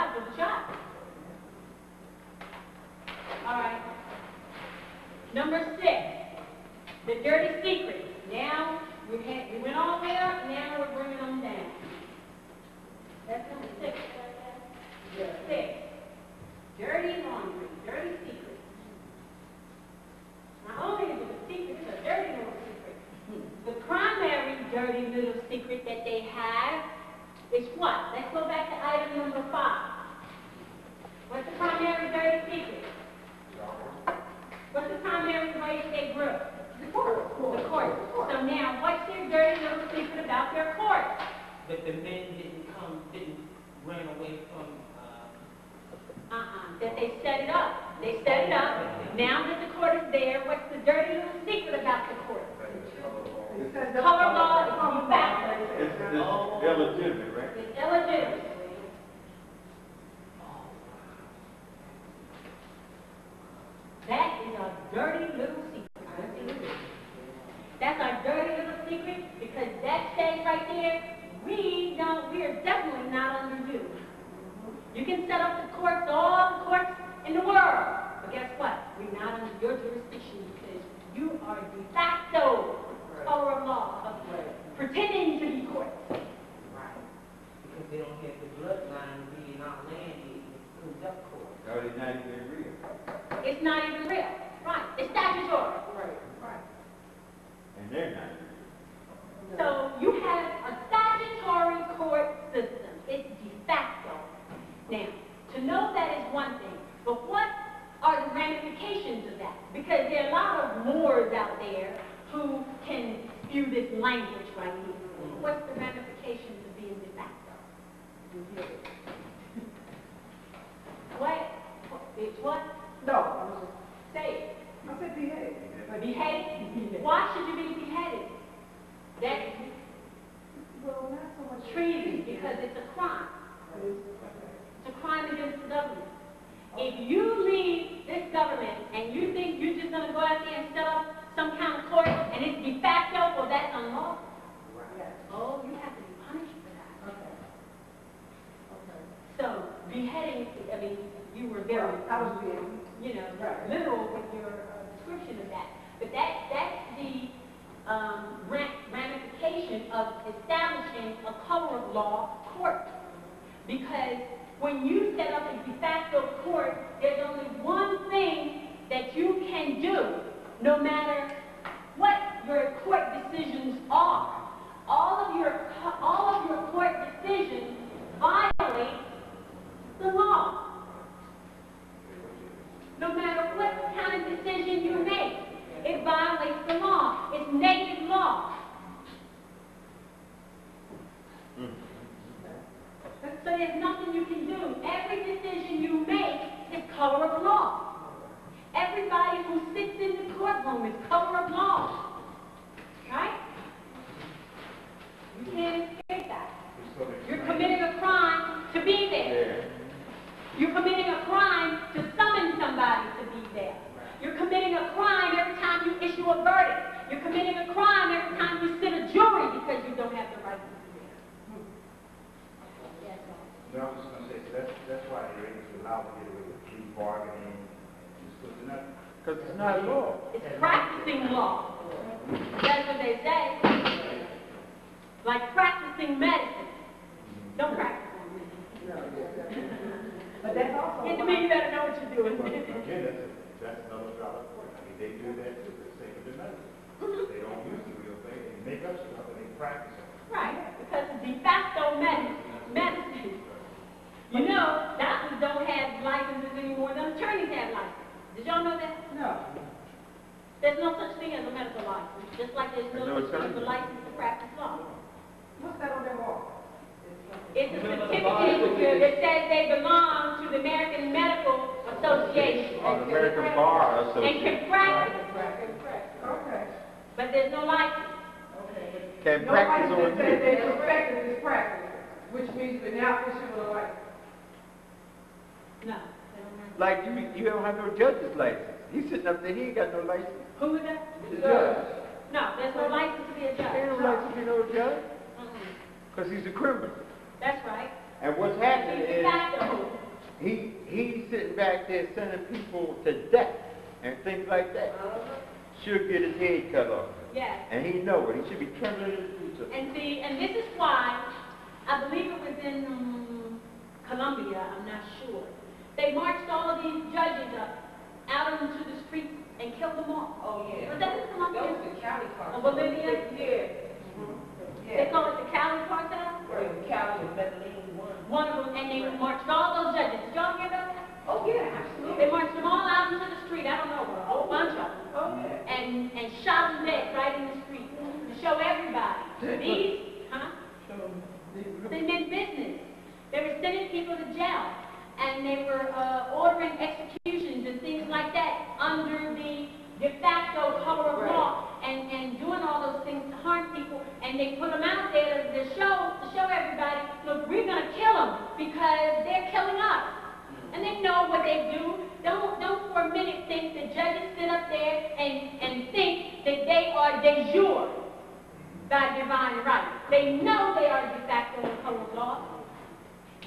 dirty little secret that they have is what? Let's go back to item number 5. What's the primary dirty secret? What's the primary way they grew? The court. The court. So now, what's their dirty little secret about their court? That the men didn't run away from, That they set it up. They set it up. Now that the court is there, what's the dirty little secret about the court? Color law is de facto. It's illegitimate, right? It's illegitimate. That is a dirty little secret. That's our dirty little secret because that says right there, we are definitely not under you. You can set up the courts, all the courts in the world, but guess what? We're not under your jurisdiction because you are de facto color of law, pretending to be courts. right, because they don't have the bloodline to be in our land to conduct court. No, it's not even real. It's not even real. Right. It's statutory. Right. And they're not real. So you have a statutory court system. It's de facto. Now, to know that is one thing, but what are the ramifications of that? Because there are a lot of Moors out there who can spew this language right here. What's the ramifications of being de facto? What? It's what? No, Say it. I said behave. Beheaded? Why should you be beheaded? That's Well, not so much treason because it's a crime. It's a crime against the government. If you leave this government and you think you're just going to go out there and set up some kind of court and it's de facto, well, that's unlawful. Yes. Oh, you have to be punished for that. Okay. So, beheading, I mean, you were very, I was being. literal with your description of that. But that's the ramification of establishing a color of law court. Because when you set up a de facto court, there's only one thing that you can do, no matter what your court decisions are. All of your court decisions violate the law. No matter what kind of decision you make, it violates the law. It's native law. So there's nothing you can do. Every decision you make is color of law. Everybody who sits in the courtroom is color of law. Right? You can't escape that. You're committing a crime to be there. You're committing a crime to summon somebody to be there. You're committing a crime every time you issue a verdict. You're committing a crime every time you sit a jury because you don't have the right to be there. Yes, sir. No, I was just going to say, so that's why they're able to allow to get away with plea bargaining and stuff. Because it's not law. It's practicing law. That's what they say. Like practicing medicine. Don't practice on medicine. But that's also. It means you better know what you're doing. Again, that's another valid point. I mean, they do that too, for the sake of the medicine. They don't use the real thing, they make up stuff and they practice it. Right, because de facto medicine. You know, doctors don't have licenses anymore than attorneys have licenses. Did y'all know that? No. There's no such thing as a medical license, just like there's no No such thing as a attorney. license to practice law. What's that on their wall? It's a certificate that says they belong to the American Medical Association. Or the American Bar And Association. can practice, Okay. but there's no license. Can practice Nobody on said you. they perfected this practice, which means we're now issuing a license. No. they don't have- Like you don't have no judge's license. He's sitting up there, he ain't got no license. Who is that? The judge. No, there's no license to be a He ain't no judge. license to be no judge, Mm-mm. because he's a criminal. That's right. And what's happening He's de is, facto. he's sitting back there sending people to death and things like that. Should get his head cut off. Yes. And he know it. He should be trembling in the future. And see, and this is why, I believe it was in Colombia, I'm not sure. They marched all of these judges up out into the streets and killed them all. Oh, yeah. Was that in Colombia? That was the county Or court. Bolivia? Yeah. These, huh? They meant business. They were sending people to jail, and they were ordering executions and things like that under the de facto color of law, and doing all those things to harm people. And they put them out there to show everybody, look, we're going to kill them because they're killing us. And they know what they do. Don't for a minute think that judges sit up there and think that they are de jure by divine right. They know they are de facto in color of law.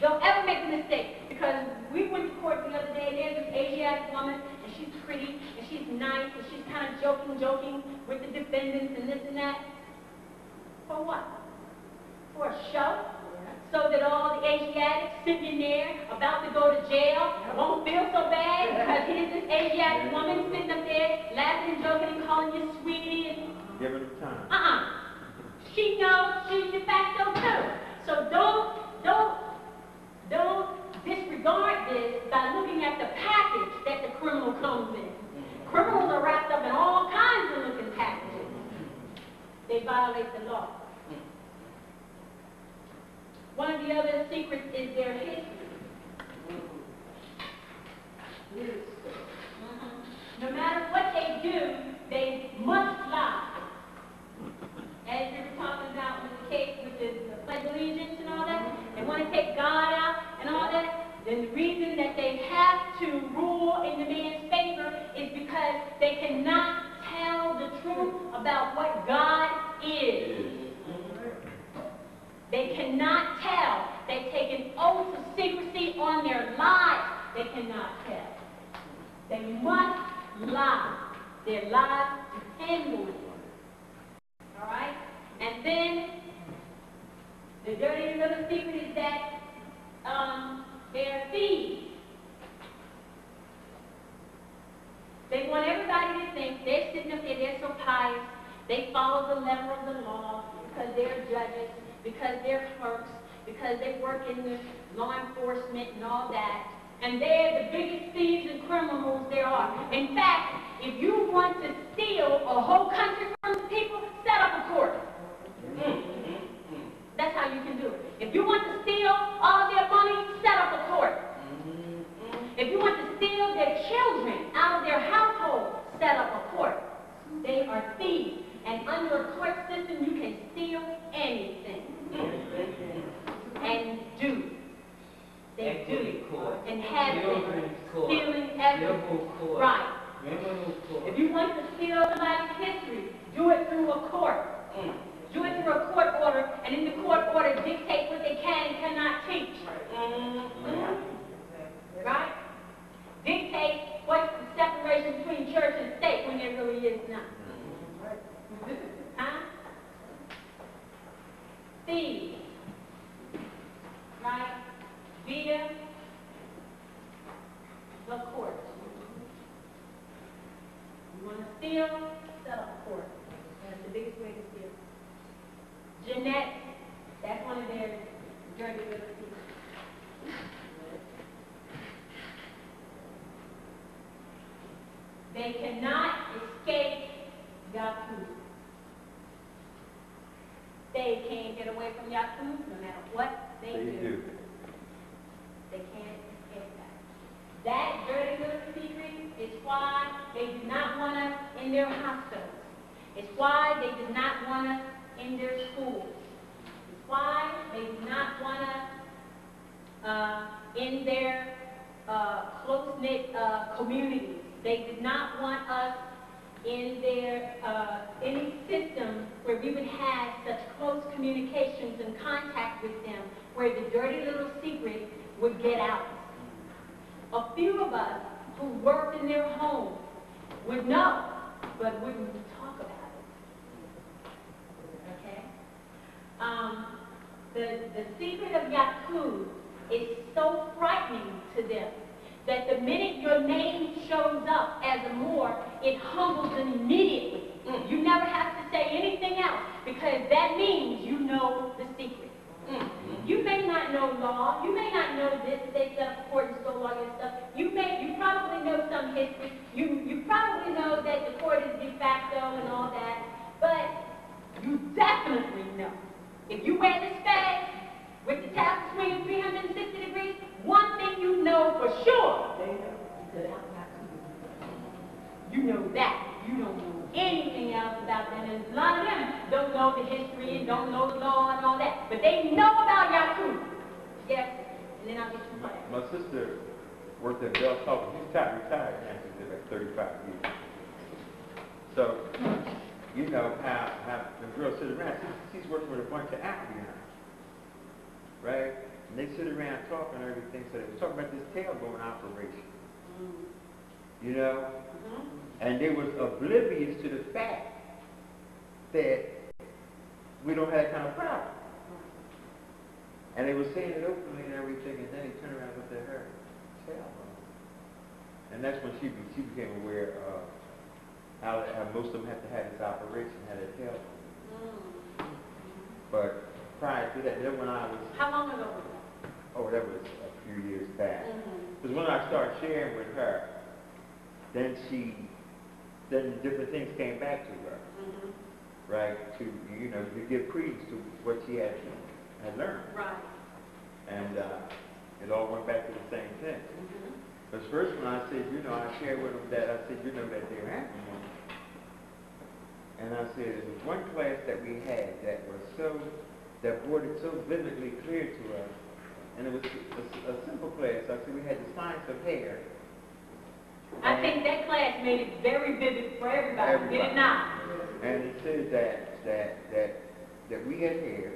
Don't ever make a mistake, because we went to court the other day, and there's this Asiatic woman, and she's pretty, and she's nice, and she's kind of joking with the defendants and this and that. For what? For a show? So that all the Asiatics sitting there about to go to jail won't feel so bad because here's this Asiatic woman sitting up there laughing and joking and calling you sweetie. And Give her the time. She knows she's de facto too. So don't disregard this by looking at the package that the criminal comes in. Criminals are wrapped up in all kinds of looking packages. They violate the law. One of the other secrets is their history. No matter what they do, they must lie. As we were talking about with the case with the Pledge of Allegiance and all that, they want to take God out and all that. Then the reason that they have to rule in the man's favor is because they cannot tell the truth about what God is. They cannot tell. They take an oath of secrecy on their lives. They cannot tell. They must lie. Their lives depend on it. All right? And then the dirty little secret is that they're thieves. They want everybody to think they're sitting up there, they're so pious, they follow the letter of the law because they're judges, because they're clerks, because they work in the law enforcement and all that. And they're the biggest thieves and criminals there are. In fact, if you want to steal a whole country from the people, set up a court. That's how you can do it. If you want to steal all of their money, set up a court. If you want to steal their children out of their household, set up a court. They are thieves. And under a court system, you can steal anything. And do. They do. And have been stealing everything. Right. If you want to steal somebody's history, do it through a court. Do it through a court order, and in the court order dictate what they can and cannot teach. Right? Dictate what's the separation between church and state when there really is none. Huh? Thieves. Right? Via the court. You want to steal? Set up a court. That's the biggest way to steal. Jeanette, that's one of their dirty little secrets. They cannot escape Yaku. They can't get away from Yaku no matter what they do. They can't escape that. That dirty little secret is why they do not want us in their hospitals. It's why they do not want us in their schools. It's why they do not want us in their close-knit communities. They did not want us in their any system where we would have such close communications and contact with them, where the dirty little secret would get out. A few of us who worked in their homes would know, but wouldn't talk about it. Okay? The secret of Yaku is so frightening to them that the minute your name shows up as a Moor, it humbles them immediately. You never have to say anything else, because that means you know the secret. You may not know law, you may not know this, they set up court and stole all your stuff. You probably know some history. You probably know that the court is de facto and all that, but you definitely know. If you wear this bag with the tassel swinging 360 degrees, one thing you know for sure. You know that. You don't know anything else about them. And a lot of them don't know the history and don't know the law and all that. But they know about Yaku. Yes. And then I'll get you quiet. My sister worked at Bell Talk. She's retired now. She's been like 35 years. So, you know how the girl sits around. She's working with a bunch of Africans, right? And they sit around talking and everything. So they were talking about this tailbone operation. You know? And they was oblivious to the fact that we don't have that kind of problem. And they were saying it openly and everything, and then they turned around and looked at her tailbone. And that's when she became aware of how most of them have to have this operation, have their tailbone. But prior to that, then when I was... How long ago was that? Oh, that was a few years back. Because when I started sharing with her, then different things came back to her, right? To give credence to what she had learned, right? And it all went back to the same thing. Because first when I said, I shared with them that I said, that they're animals, and I said there was one class that we had that brought it so vividly clear to us, and it was a simple class. I said we had the science of hair. I think that class made it very vivid for everybody. Did it not? And it said that we had hair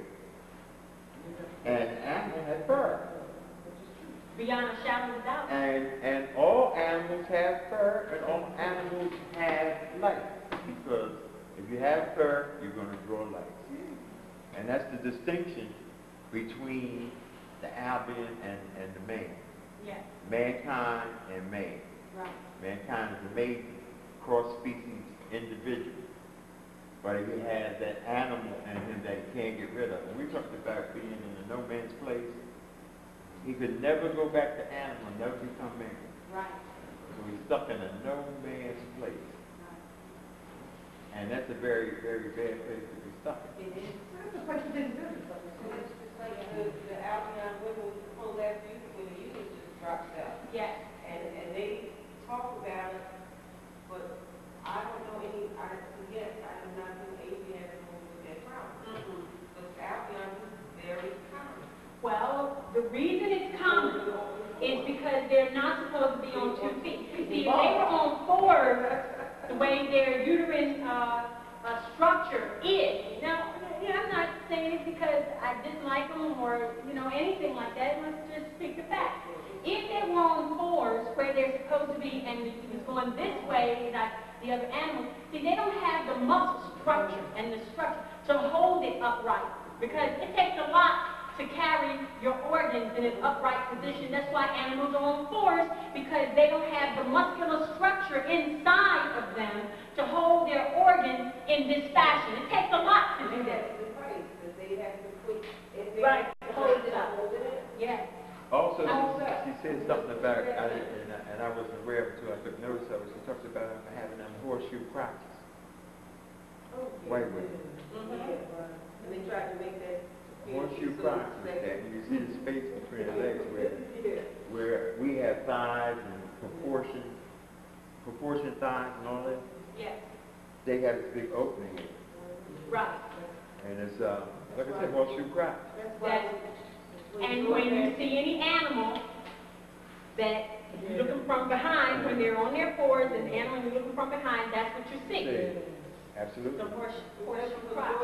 and animal had fur. Beyond a shadow of a doubt. And all animals have fur and all animals have light. Because if you have fur, you're going to draw light. And that's the distinction between the albion and the man. Yes. Mankind and man. Right. Mankind is a made cross-species individual. But he has that animal in him that he can't get rid of. When we talked about being in a no man's place, he could never go back to animal, never become man. Right. So he's stuck in a no man's place. Right. And that's a very, very bad place to be stuck in. It is. That's a place to visit. It's just like the Albion women whole last week when the uterus just drops out. Yes. And they talk about it, but I don't know any, I have not been able to have with that problem. But Albion is very common. Well, the reason it's common is because they're not supposed to be on 2 feet. See, if they were on 4, the way their uterine structure is. Now, I'm not saying it because I dislike them or, anything like that. Let's just speak the fact. If they were on 4s where they're supposed to be and it was going this way like the other animals, see, they don't have the muscle structure and the structure to hold it upright because it takes a lot to carry your organs in an upright position. That's why animals are on 4s, because they don't have the muscular structure inside of them to hold their organs in this fashion. It takes a lot to do that. They have to put it Right. Hold it up. Yes. Also, she said something about, and I wasn't aware of it until I took notice of it. She talks about having them horseshoe crotches. White women. And they try to make that Horseshoe crotches, that you see the space between the legs where we have thighs and proportion thighs and all that. Yes. They have this big opening here. Right. And it's, like I said, horseshoe crotch. That's, and when you see any animal that you're looking from behind, when they're on their 4s and the animal you're looking from behind, that's what you see. Absolutely. The horseshoe crotch.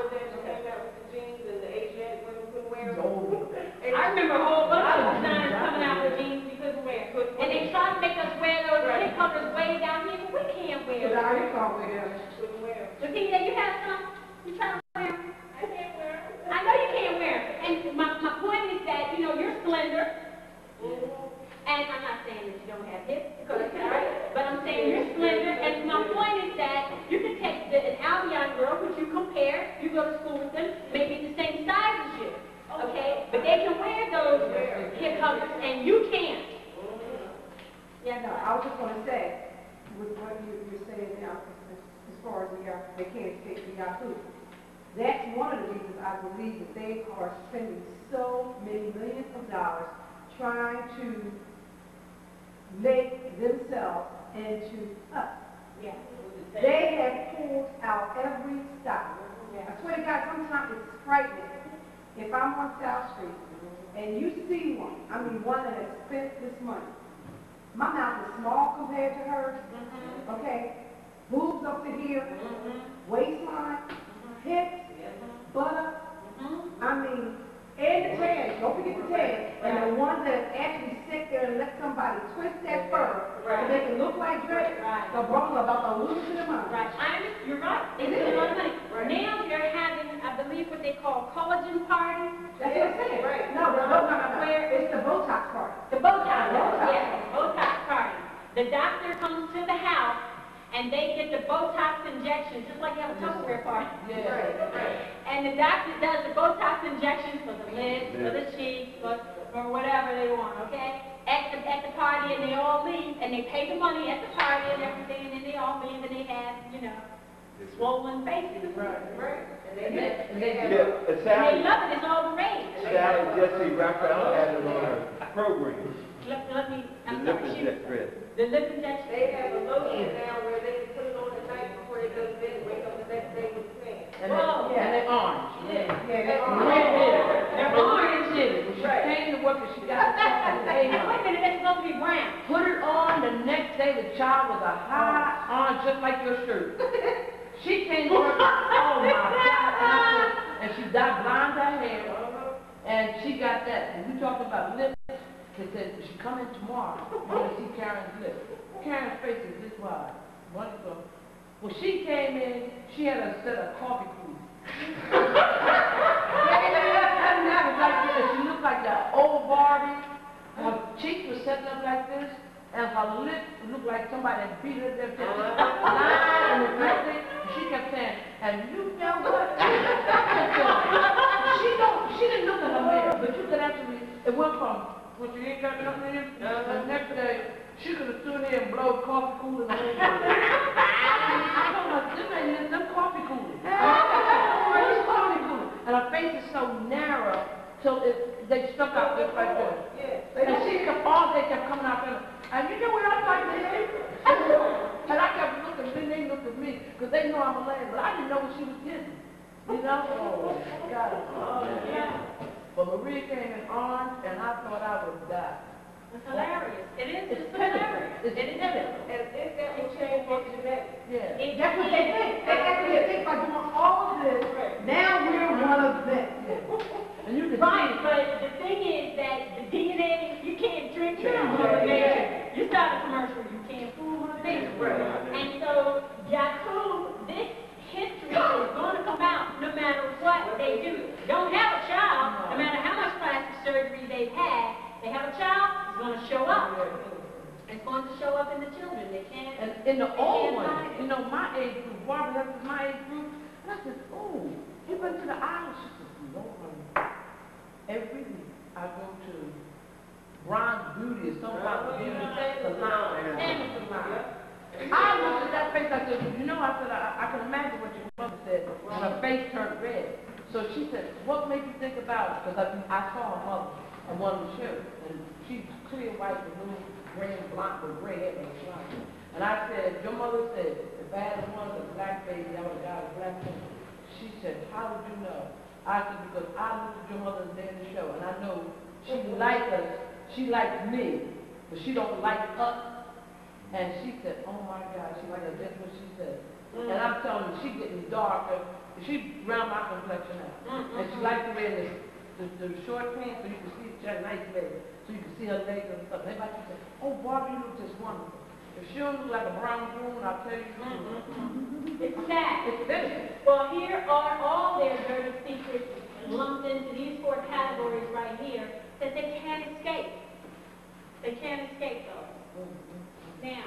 I remember a whole bunch of designs coming out with jeans we couldn't wear. And they tried to make us wear those hip colors way down here, but we can't wear them. So see, you have some, you try to wear them. I can't wear them. I know you can't wear them. And my point is that, you're slender. And I'm not saying that you don't have hips, but I'm saying you're slender. And my point is that you can take an Albion girl, which you compare, you go to school with them, maybe the same size as you. Okay? But they can wear those hip huggers, and you can't. Yeah, no, I was just going to say, with what you're saying now, as far as they can't escape the Yahoo. That's one of the reasons I believe that they are spending so many millions of dollars trying to make themselves into us. Yeah. They have pulled out every stop. I swear to God, sometimes it's frightening. If I'm on South Street and you see one, I mean one that has spent this money, my mouth is small compared to hers, okay? Boobs up to here, waistline, hips, buttocks, I mean, and the tan, don't forget the tan, and the ones that actually sit there and let somebody twist that fur so they can look like Drake, the bros are about to lose their mind. Right. You're right. They spend a lot of money. Now they're having, I believe, what they call collagen parties. That's what I'm saying. Right. No. Where it's the Botox party. The Botox. Yes, Botox party. The doctor comes to the house and they get the Botox injection, just like you have a Tupperware party. Yeah. Right. And the doctor does the Botox injections for the lips, for the cheeks, for whatever they want, okay? At the party, and they all leave, and they pay the money at the party and everything, and then they all leave, and they have, swollen faces. Right. And they Yeah, And Sally, they love it. It's all the rage. Sally Jesse Raphael had it on her program. Let me, I'm The lip sorry. injection. The lip injection. They have a lotion now where they can put it on at night before they go to bed, wake up the next day with the tan. and they're orange. They're They're orange. When she came to work and she got the chocolate, Wait a minute, it's supposed to be brown. put it on, the next day the child was a high orange, just like your shirt. She came to work, oh my God, and she dyed blind her hair, and she got that. And we talked about lips. They said, she come in tomorrow, you want to see Karen's lips. Karen's face is this wide, wonderful. When she came in, she had a set of coffee creams. She looked like that old Barbie. Her cheeks were set up like this, and her lips looked like somebody had beat her there. Line and everything. She kept saying, and you know what? She didn't look at her mirror, but you could actually, it went from, when she ain't got nothing in it, the next day, she could have stood here and blown coffee cooler in the whole I told her, them coffee coolers. These coffee coolers. And her face is so narrow, so they stuck out just like this. And she kept, all day kept coming out there, and you know what I like this? And I kept looking, then they looked at me, because they know I'm a lady, but I didn't know what she was getting. You know? Oh, God. Oh, yeah. But Maria came in orange, and I thought I would die. It's hilarious. It is. It's hilarious. It's pivotal. And if that will change your genetics. Yeah. That's what they think. They actually think by doing all of this, now we're one of them. And you can Right, but the thing is that the DNA, you can't trick Mother Nature. You start a commercial, you can't fool Mother Nature. And so, Jakub, this history is going to come out no matter what they do. Don't have a child, no matter how much plastic surgery they've had, they have a child, it's going to show up. It's going to show up in the children. They can't. And in the old ones, you know, my age group, Barbara, that's my age group, and I said, oh, you went to the aisle? She said, no, honey. Every week I go to Bronze Beauty or some kind of beauty salon. I looked at that face, I said, you know, I said, I can imagine what your mother said when her face turned red. So she said, what made you think about it? Because I saw her mother on one of the shows, and she's clear white with blue, gray and blonde with gray hair and blonde. And I said, your mother said, if I had one of the black baby, I would have got a black baby. She said, how did you know? I said, because I looked at your mother day in the show, and I know she liked us, she likes me, but she don't like us. And she said, oh my God, she liked us, that's what she said. And I'm telling you, she getting darker, she round my complexion now. And she likes to wear the short pants so you can see, she had nice legs, so you can see her legs and stuff. Everybody said, oh Barbara, you look just wonderful. If she don't look like a brown woman, I'll tell you. It's sad. It's finished. Well, here are all their dirty secrets lumped into these 4 categories right here that they can't escape. They can't escape those. Now,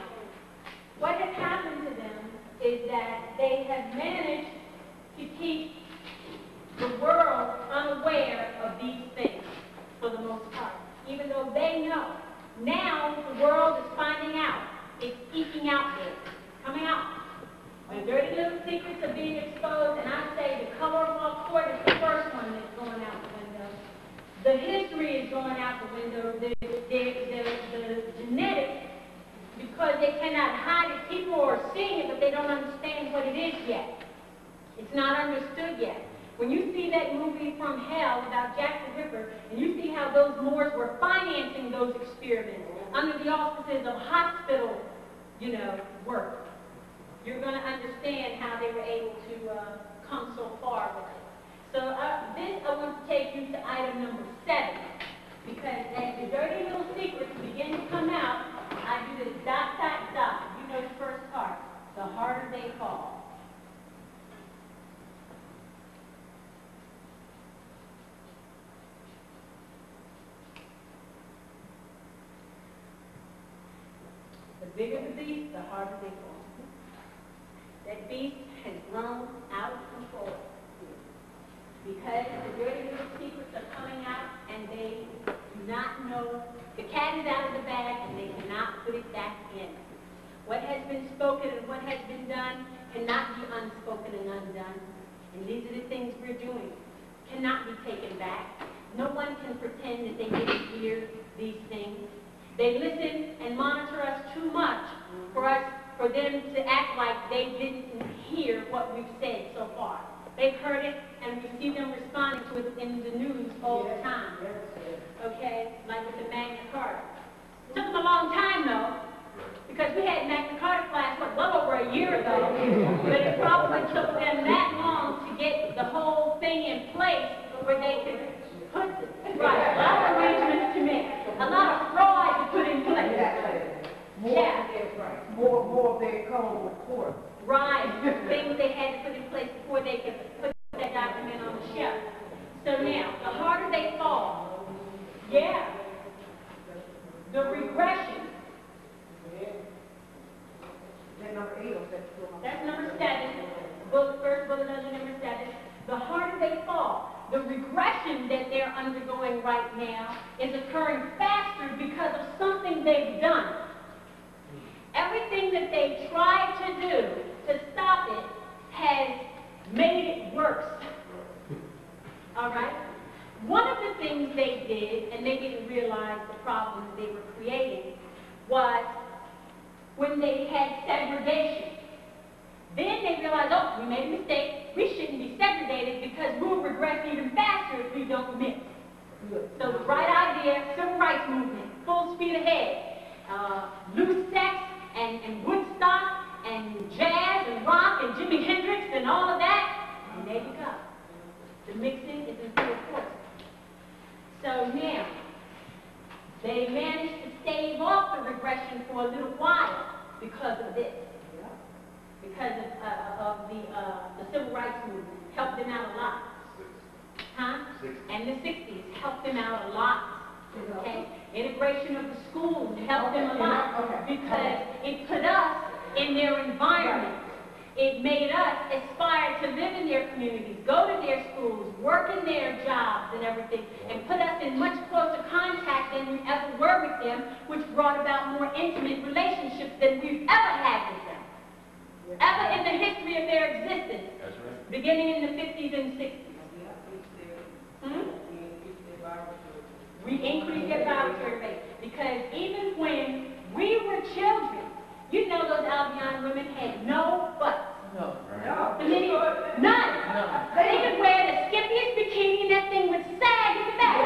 what has happened to them is that they have managed to keep the world unaware of these things for the most part, even though they know. Now the world is finding out. It's eking out there, coming out. The dirty little secrets are being exposed, and I say the color of the genetics, because they cannot hide it. People are seeing it, but they don't understand what it is yet. It's not understood yet. When you see that movie From Hell about Jack the Ripper, and you see how those Moors were financing those experiments under the auspices of hospital, work, you're going to understand how they were able to come so far with it. So this, I want to take you to item number 7, because as the dirty little secrets begin to come out, I do this dot, dot, dot. You know the first part. The harder they fall. The bigger the beast, the harder they fall. That beast has grown out of control. Because the dirty little secrets are coming out and they do not know. The cat is out of the bag and they cannot put it back in. What has been spoken and what has been done cannot be unspoken and undone. And these are the things we're doing. Cannot be taken back. No one can pretend that they didn't hear these things. They listen and monitor us too much for them to act like they didn't hear what we've said so far. They've heard it, and we see them responding to it in the news all the time. Okay? Like with the Magna Carta. It took them a long time, though, because we had Magna Carta class, well over a year ago, but it probably took them that long to get the whole thing in place where they could put a lot of arrangements to make, a lot of fraud to put in place. More of their code with court. Right, things they had to put in place before they could put that document on the shelf. So now, the harder they fall, the regression. That's number 8 or that's number 7. First bullet under number 7. The harder they fall, the regression that they're undergoing right now is occurring faster because of something they've done. Everything that they tried to do to stop it has made it worse. All right? One of the things they did, and they didn't realize the problems they were creating, was when they had segregation. Then they realized, oh, we made a mistake. We shouldn't be segregated because we'll regress even faster if we don't mix. So the right idea, civil rights movement, full speed ahead. Loose sex and Woodstock and jazz and rock and Jimi Hendrix and all of that, and there you go. The mixing is in full force. So now, they managed to stave off the regression for a little while because of this. Because of the civil rights movement. Helped them out a lot. And the 60s helped them out a lot. Okay? Integration of the schools helped them a lot because it put us in their environment. It made us aspire to live in their communities, go to their schools, work in their jobs and everything, and put us in much closer contact than we ever were with them, which brought about more intimate relationships than we've ever had with them. Ever in the history of their existence. That's right. Beginning in the 50s and 60s. We increased their vibratory rate. Because even when we were children, you know those Albion women had no butts. No. None. No. They could wear the skippiest bikini and that thing would sag in the back.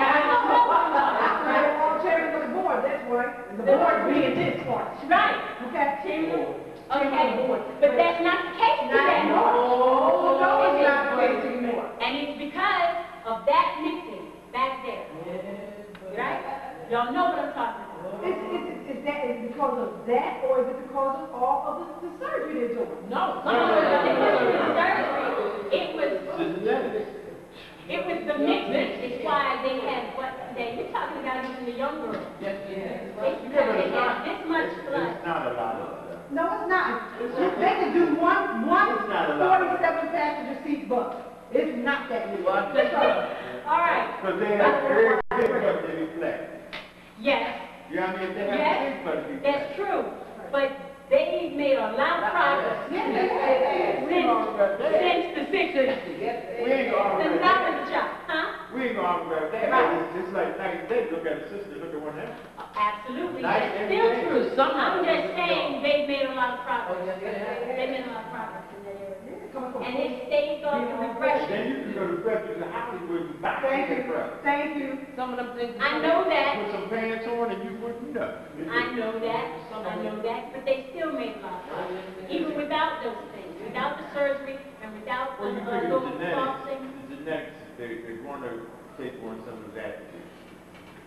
All cherry for the board, that's right. The board being this part. Right. Okay. Okay, but that's not the case today. No, it's not the case anymore. And it's because of that mixing back there. Right? Y'all know what I'm talking about. Is that because of that, or is it because of all of the surgery they're doing? No. It was the mixing. It's why they had what today. You're talking about even the young girls. Yes. It's because they have this much blood. It's not a lot of stuff. No, it's not. They can do one 47 passenger seat bus. It's not that many. All right. Because they have very big butt to reflect. Yes. You know what I mean? They have big butt to reflect. That's true. But they made a lot of progress since the 60s. We ain't gonna argue Since about I was that. a child. Huh? We ain't gonna problem about that, but it's like night and day, look at a sister, look at one else. Absolutely, Nice that's every still day. true. Somehow I'm just saying they've made a lot of Oh, progress. yes, they have. They made a lot of progress in that area. Coming from- And if stays on the regression, Then you can go to refuge in Hollywood and back Thank to you, the thank you. Some of them things. I know that, Put some pants on and you wouldn't know. I know that, but they still made a lot of progress. Even without those things, without the surgery and without Well, you the figure those the genetics, crossing. the genetics, they're going to take on some of that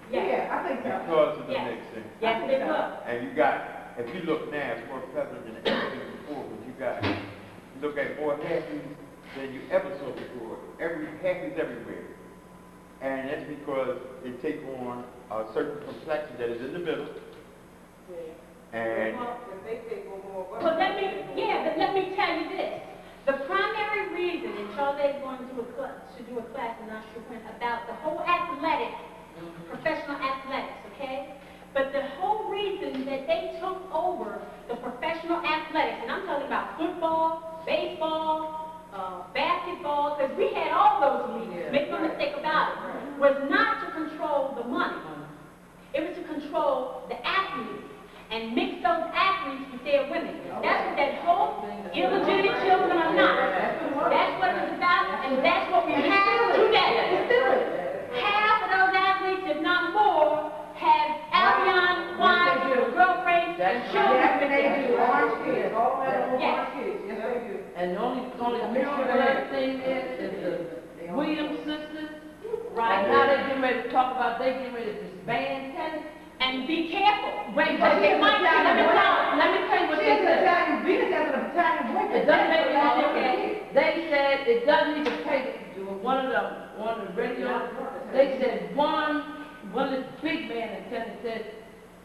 Yes, Yeah, I think so. because of the Yes. mixing. yes, they will. And you got, if you look now, it's more prevalent than ever before, but you got, look at more happies than you ever saw before. Happies everywhere. And that's because they take on a certain complexion that is in the middle. And But let me tell you this. The primary reason, and Charlie is going to do a class in Australia about the whole athletics, professional athletics, okay? But the whole reason that they took over the professional athletics, and I'm talking about football, baseball, basketball, because we had all those leagues, make no mistake about it, was not to control the money. It was to control the athletes and mix those athletes with their women. That's what that whole illegitimate children or not. That's what it was about, and that's what we have today. Half of those athletes, if not more, have Albion, wives, girlfriends, and children Yes, with they them. do, orange kids, all that orange Yes. kids, yes, they do. And the only blood thing is the Williams sisters. Right. And now they getting ready to talk about, they getting ready to disband tennis. And be careful. Wait, Because they might, let me tell you what She's they an said. Italian, Venus has an Italian boyfriend. It doesn't make any Okay. difference. They said it doesn't even take, one of the radio, they said one of the big man in tennis said,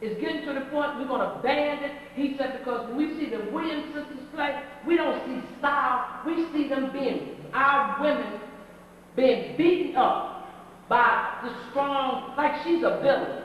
it's getting to the point we're gonna ban it. He said, because when we see the Williams sisters play, we don't see style, we see them our women being beaten up by the strong, like she's a villain.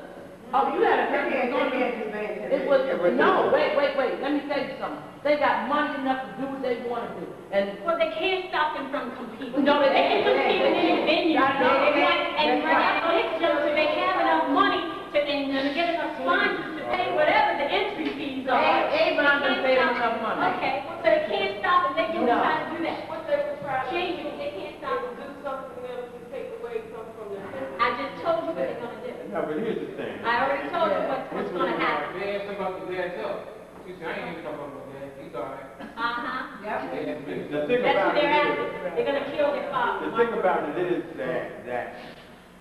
Oh, you had a They on can't do bad. It was, no, wait, let me tell you something. They got money enough to do what they want to do. And Well, they can't stop them from competing. No, they can compete in any venue. I know. And at this juncture, they have enough money to get enough sponsors to pay whatever the entry fees are. Avon done paid them enough money. Okay, so they can't stop it. They can No. try to do that. What they were trying to Change it. They can't stop it. do something else to take away some from the system. I just told you what they're gonna do. no, but here's the thing. I already told you what's gonna happen. They asked about the gas up. She said, I ain't even talking about gas. He's all right. Uh-huh. Yep. The thing That's about what they're it after. is, They're gonna kill their father. the thing about it is that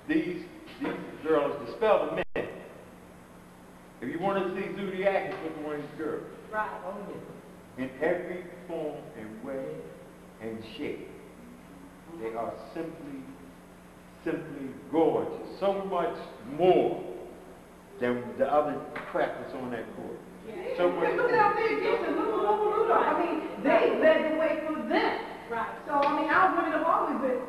these girls dispel the men. If you want to see Zodiac, it's with one of these girls. Right. In every form and way and shape. They are simply gorgeous. So much more than the other crap that's on that court. So much Look at how big this is, look at what I mean, they led the way for them. Right. So, I mean, our women have always been,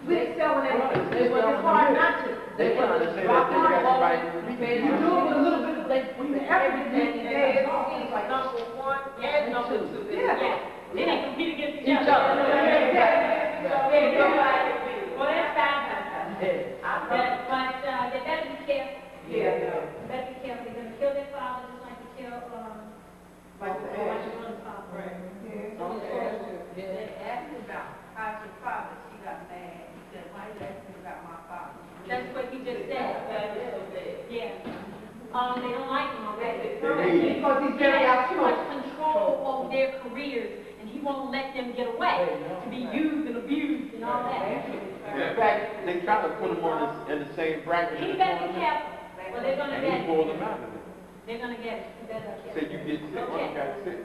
we're selling everything. They were It's hard not to. They trying to say that they got somebody to read. You do it with a little bit of, we do everything. It's like number one and number two. Yeah. Yeah. They didn't compete against each Each other. other. Well, that's bad. But they better be careful. Yeah. They better be careful. They're gonna kill their father just like they killed, Like the like ash. your father. Right. Yeah. They asked me about how's your father, she got mad. She said, why you asking me about my father? That's what he just said. That is so bad. Yeah. They don't like him already. Because he's He very has too much outspoken. control over their careers, and he won't let them get away to be used and abused and all that. In fact, they try to put them in the same bracket. He as the better be tournament, careful. Well, they're gonna and get he it. pulled them out of it. They're gonna get it. He better be Said careful. you get sick, one got sick.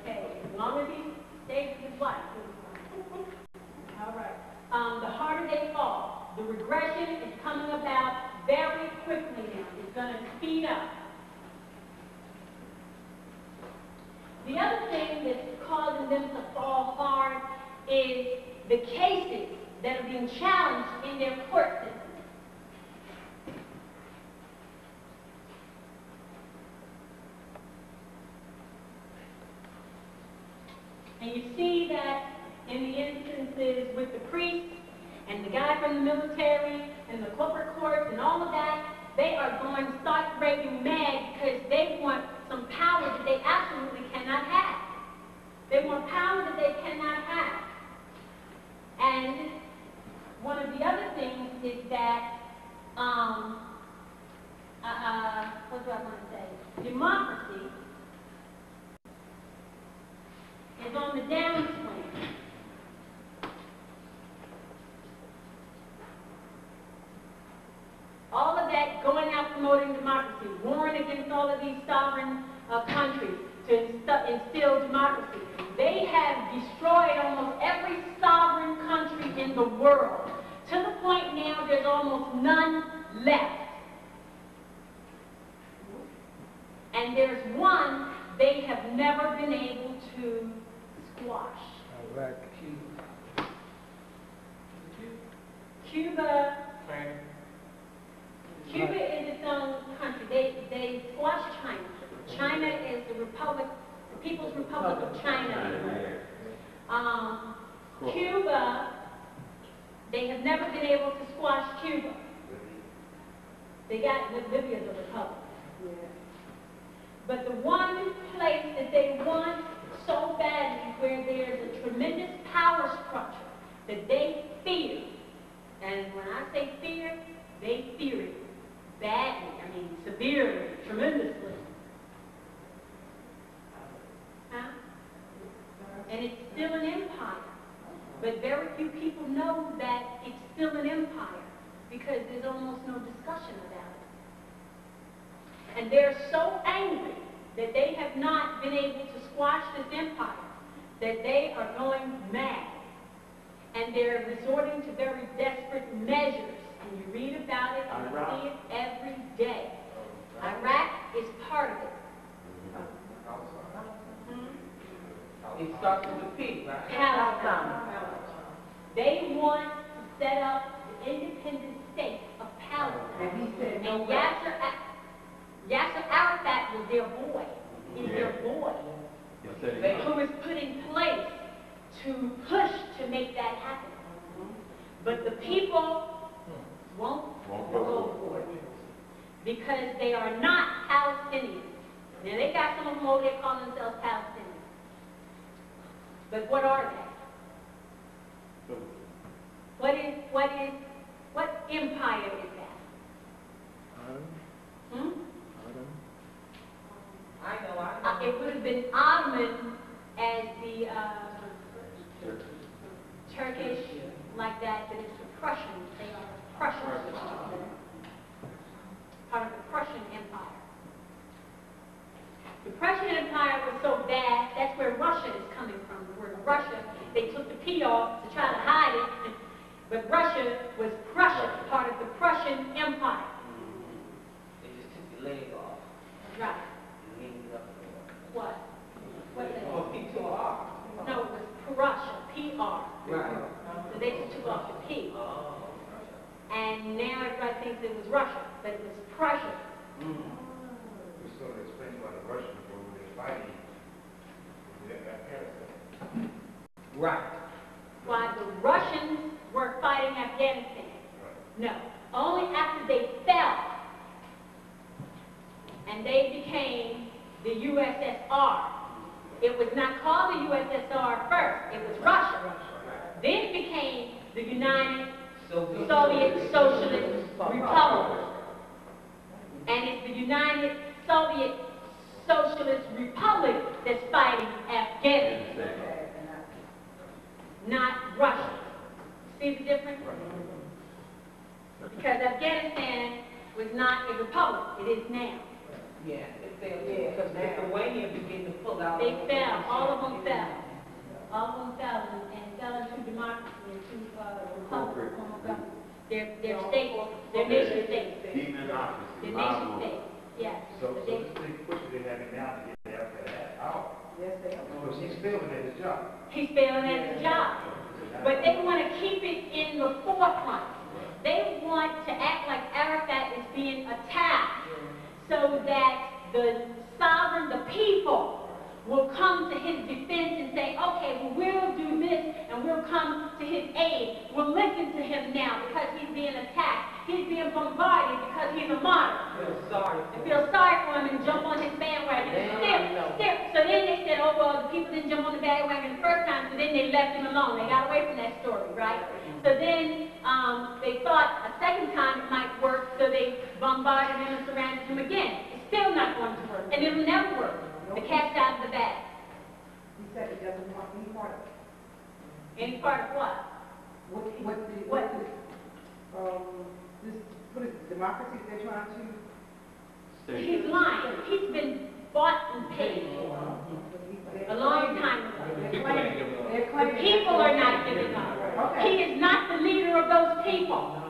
Okay, as long as he stays with his wife. All right. The harder they fall, the regression is coming about very quickly now. It's gonna speed up. The other thing that's causing them to fall hard is the cases that are being challenged in their court system. And you see that in the instances with the priests and the guy from the military and the corporate courts and all of that, they are going to start raving mad because they want some power that they absolutely cannot have. They want power that they cannot have. And one of the other things is that, what do I want to say? Democracy is on the downswing. All of that going out promoting democracy, warring against all of these sovereign countries to instill democracy. They have destroyed almost every sovereign country in the world, to the point now there's almost none left. And there's one they have never been able to squash. Cuba. Cuba is its own country. They squashed China. China is the People's Republic of China. Cuba, they have never been able to squash Cuba. They got Libya's a republic. But the one place that they want so badly, where there's a tremendous power structure that they fear, and when I say fear, they fear it badly, I mean severely, tremendously. Huh? And it's still an empire. But very few people know that it's still an empire because there's almost no discussion about it. And they're so angry that they have not been able to squash this empire that they are going mad. And they're resorting to very desperate measures. And you read about it and you see it every day. Iraq is part of it. It starts with a P, right? Palestine. They want to set up the independent state of Palestine. And he said no And way. Yasser Arafat was their boy. Is their boy. Who was put in place to push to make that happen. But the people won't go for it because they are not Palestinians. Now they got some of them over there calling themselves Palestinians. But what are they? What empire is that? I know. It would have been Ottoman as the Turkish, like that, but it's the Prussians. They are Prussians. Part of the Prussian Empire. The Prussian Empire was so bad, that's where Russia is coming from. The word Russia, they took the P off to try to hide it, but Russia was Prussia, part of the Prussian Empire. They just took the leg off. Right. And leaned it up. What? What is Oh, P2R. No, it was Prussia, P-R. Right. So they just took off the P. Oh. And now everybody thinks it was Russia, but it was Prussia. We sort of explained why the Russians were fighting Afghanistan. Right. Why the Russians were fighting Afghanistan. No, only after they fell and they became the USSR. It was not called the USSR first, it was Russia. Then it became the United Soviet Socialist Republic. And it's the United Soviet Socialist Republic that's fighting Afghanistan, not Russia. See the difference? Because Afghanistan was not a republic. It is now. Yeah, it fell. Yeah, because Lithuania began to pull out. They fell. All of them fell. All of them fell and fell into democracy, into republic, form of government. Their states, their nation states. Demonocracy. Their nation states. Yes. So this big push they have now to get that out. Yes, they are. So he's failing at his job. He's failing at his job. But they want to keep it in the forefront. They want to act like Arafat is being attacked so that the sovereign, the people, will come to his defense and say, okay, well, we'll do this and we'll come to his aid. We'll listen to him now because he's being attacked. He's being bombarded because he's a martyr. Feel sorry for him and jump on his bandwagon. Still. So then they said, oh, well, the people didn't jump on the bandwagon the first time, so then they left him alone. They got away from that story, right? So then they thought a second time it might work, so they bombarded him and surrounded him again. It's still not going to work, and it'll never work. The cat's out of the bag. He said he doesn't want any part of it. Any part of what? What is it, democracy they're trying to? He's lying. He's been bought and paid a long time ago. People are not giving up. He is not the leader of those people.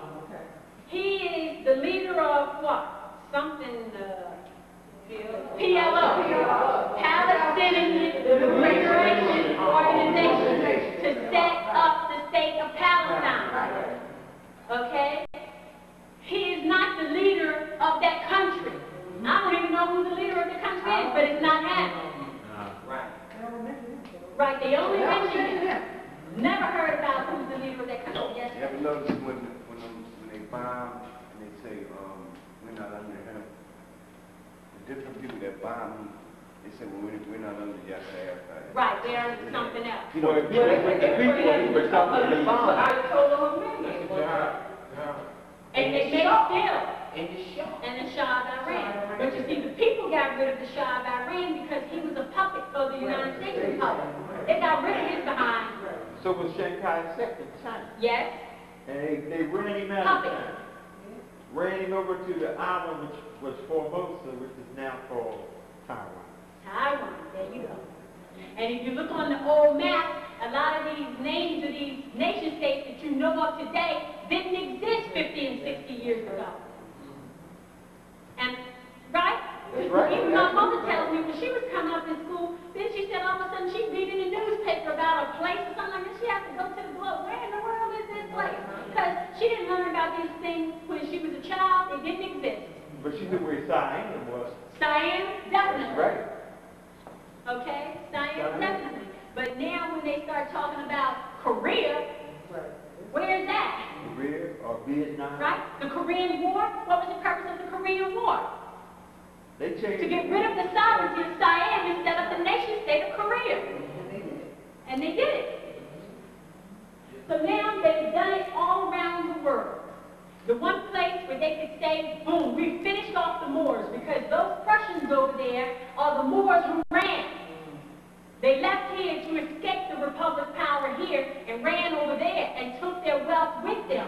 He is the leader of what? Something, PLO, Palestinian Liberation Organization, to set up the state of Palestine. Okay? He is not the leader of that country. I don't even know who the leader of the country is, but it's not happening. Right, they only mention him. Never heard about who's the leader of that country. Yes. You ever notice when they bomb and they say, we're not under him, the different people that bomb, they say, well, we're not under Yasser Arafat. Right, they're something else. You know, if people were talking to the bomb. And they made still. And the Shah of Iran. But you see, the people got rid of the Shah of Iran because he was a puppet for the United States Republic. They got rid of his behind. So was Chiang Kai-shek in China. Yes. And they ran him out of China. Ran him over to the island which was Formosa, which is now called Taiwan. Taiwan, there you go. And if you look on the old map, a lot of these names of these nation states that you know of today didn't exist 50 and 60 years ago. And, right? That's right. Even my mother tells me when she was coming up in school, then she said all of a sudden she'd read in the newspaper about a place or something like that. She had to go to the globe. Where in the world is this place? Because she didn't learn about these things when she was a child. They didn't exist. But she knew where Siam was. Siam, definitely. That's right. Okay? Siam, definitely. But now when they start talking about Korea, where is that? Korea or Vietnam. Right? The Korean War? What was the purpose of the Korean War? They changed To get rid of the sovereignty of Siam and set up the nation state of Korea. And they did it. So now they've done it all around the world. The one place where they could say, boom, we finished off the Moors, because those Prussians over there are the Moors who ran. They left here to escape the Republic power here and ran over there and took their wealth with them.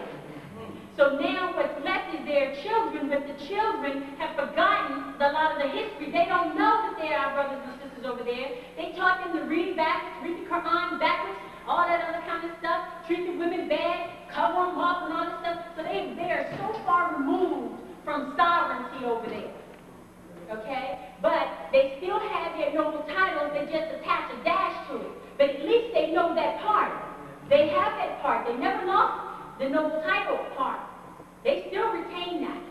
So now what's left is their children, but the children have forgotten a lot of the history. They don't know that they're our brothers and sisters over there. They taught them to read backwards, read the Quran backwards, all that other kind of stuff, treat the women bad, cover them up and all that stuff. So they are so far removed from sovereignty over there. Okay? But they still have their noble titles, they just attach a dash to it. But at least they know that part. They have that part. They never lost the noble title part. They still retain that.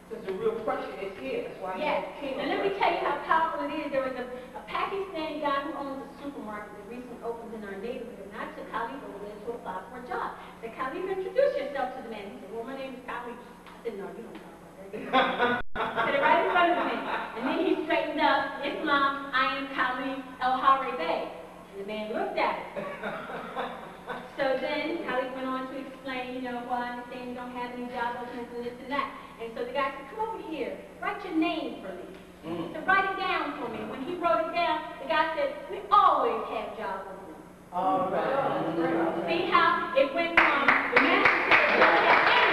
Because the real question is here. That's why Yes. And let me tell you how powerful it is. There was a Pakistani guy who owns a supermarket that recently opened in our neighborhood. And I took Khalid over there to apply for a job. I said, Khalid, introduce yourself to the man. He said, well, my name is Khalid. I said, no, you don't talk about that. I said it right in front of me. And then he straightened up, Islam, I am Khalid El-Harry Bey. And the man looked at it. So then Khalid went on to explain, well, I understand you don't have any job openings and this and that. And so the guy said, come over here, write your name for me. So write it down for me. When he wrote it down, the guy said, we always have job openings. All right. See how it went from the master said, you don't have any.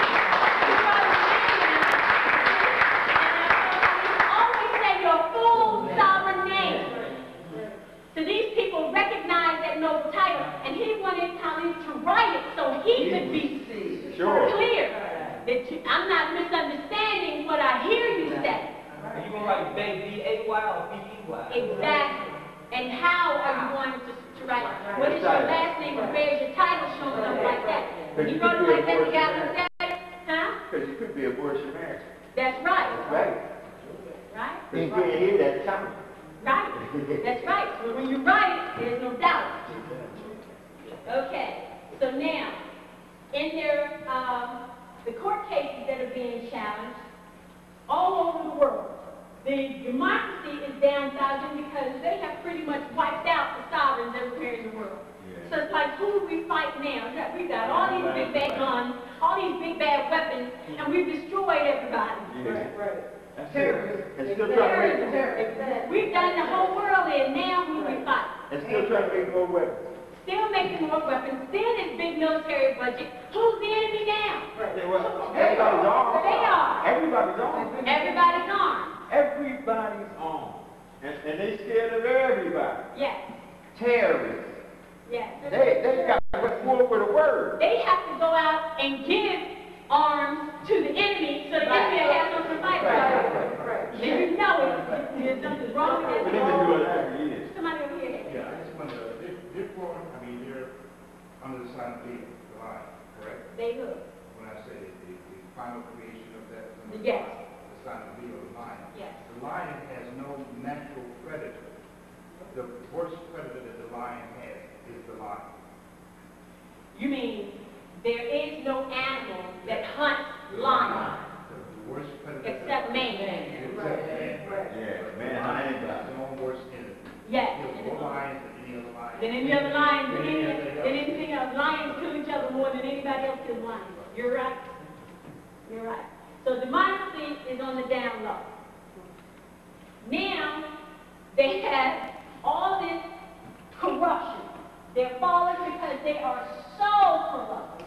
He wrote his name down. And always say your full sovereign name. So these people recognized that noble title, and he wanted Khalid to write it so he could be clear that I'm not misunderstanding what I hear you say. Are you going to write B-A-Y or B-E-Y? Exactly. And how are you going to write it? What is your last name? Where's your title showing up like that? When you wrote it like that, the guy looked at it, huh? Because you could be a Moorish American. That's right. That's right. Right? You can't hear that coming. Right. That's right. But when you write it, there's no doubt. Okay. So now, in their the court cases that are being challenged all over the world, the democracy is downsizing because they have pretty much wiped out the sovereigns everywhere in the world. So it's like, who do we fight now? We've got all these big bad guns, all these big bad weapons, and we've destroyed everybody. Right. Terrorism. And still trying to make Terrorism. We've done the whole world in, now who do we fight? And still trying to make more weapons. Still making more weapons, still this big military budget. Who's the enemy now? Everybody's armed. They are. Everybody's armed. Everybody's armed. Everybody's armed. And they scared of everybody. Yes. Terrorists. Yes. They got war with a word. They have to go out and give arms to the enemy so the enemy will have something to fight for. Right. Then you know there's something wrong with But they've been doing that for years. Somebody over here. Yeah, I just wonder, Dey-Twah, I mean, they're under the sign of the line, correct? They who? When I say the final creation of that, Yes. the sign of the lion. Yes. The lion has no natural predator. The worst predator that the lion has is the lion. You mean there is no animal that hunts lions The worst predator. except man? Except man. Yeah, man, I ain't got His own worst enemy. Yes. He kills more lions than any other lion. Than any other lion, than anything else. Lions kill each other more than anybody else kills lions. You're right. You're right. So democracy is on the down low. Now, they have all this corruption. They're falling because they are so corrupt.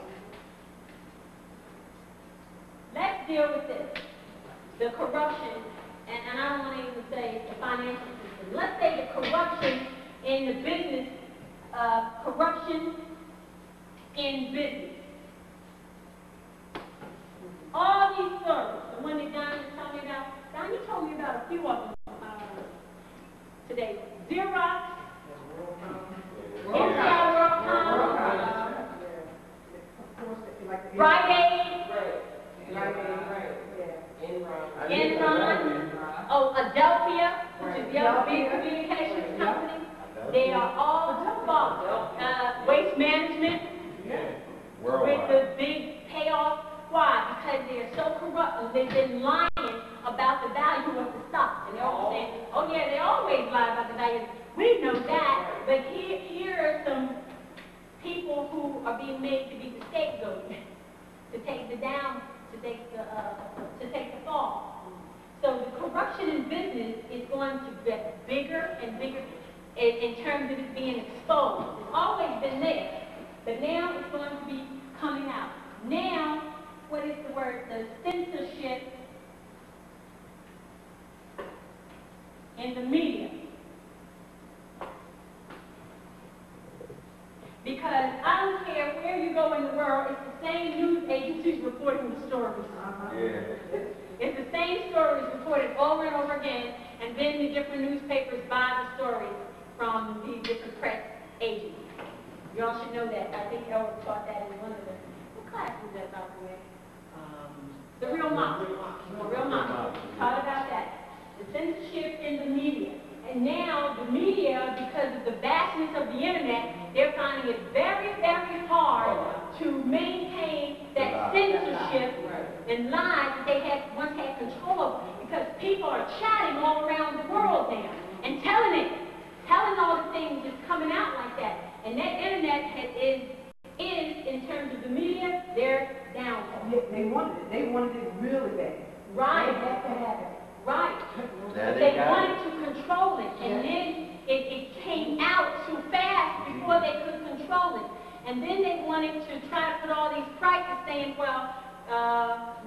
Let's deal with this. The corruption, and I don't want to even say the financial system. Let's say the corruption in the business, corruption in business. All these stories, the one that Don was telling me about, Don, you told me about a few of them today. Xerox, Rite Aid, Enron, Adelphia, which is the other big communications company. They are all involved. Waste management, with the big payoff. Why? Because they are so corrupt and they've been lying about the value of the stock. And they're all saying, oh yeah, they always lie about the value. We know that, but here are some people who are being made to be the scapegoat, to take the down, to take the fall. So the corruption in business is going to get bigger and bigger in terms of it being exposed. It's always been there, but now it's going to be coming out. Now, what is the word? The censorship in the media. Because I don't care where you go in the world, it's the same news agencies reporting the stories. It's the same stories reported over and over again, and then the different newspapers buy the stories from these different press agencies. Y'all should know that. I think Elwood taught that in one of the classes that, by the way. The real mom. The real mom. Taught about that. The censorship in the media. And now the media, because of the vastness of the internet, they're finding it very, very hard to maintain that censorship and lies that they had once had control of, because people are chatting all around the world now and telling all the things that's coming out like that. And that internet is in terms of the media, they're down. They wanted it really bad. Right. They had to have it. Right. They wanted to control it, and then it came out too fast before they could control it. And then they wanted to try to put all these prices saying, well,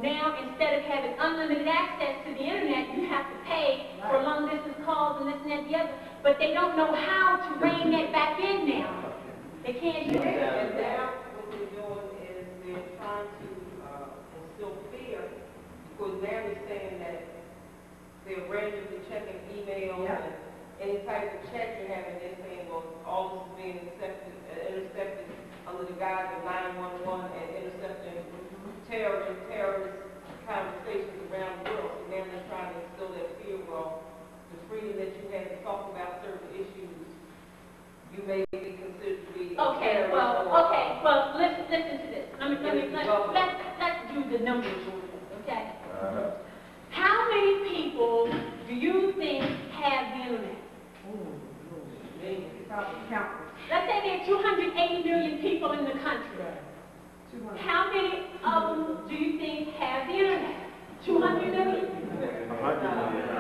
now instead of having unlimited access to the internet, you have to pay for long distance calls and this and that and the other. But they don't know how to rein that back in now. They can't do it. And now what they're doing is they're trying to instill fear, because now they're saying that they're randomly checking emails and any type of check you're having, they're saying, well, all this is being intercepted under the guise of 911 and intercepting terrorist conversations around the world. So now they're trying to instill that fear, well, the the freedom that you have to talk about certain issues, you may be considered to be. Okay, well, listen to this. Let's do the numbers on this, okay? How many people do you think have the internet? Let's say there are 280 million people in the country. How many of them do you think have the internet? 200 million? 100 million.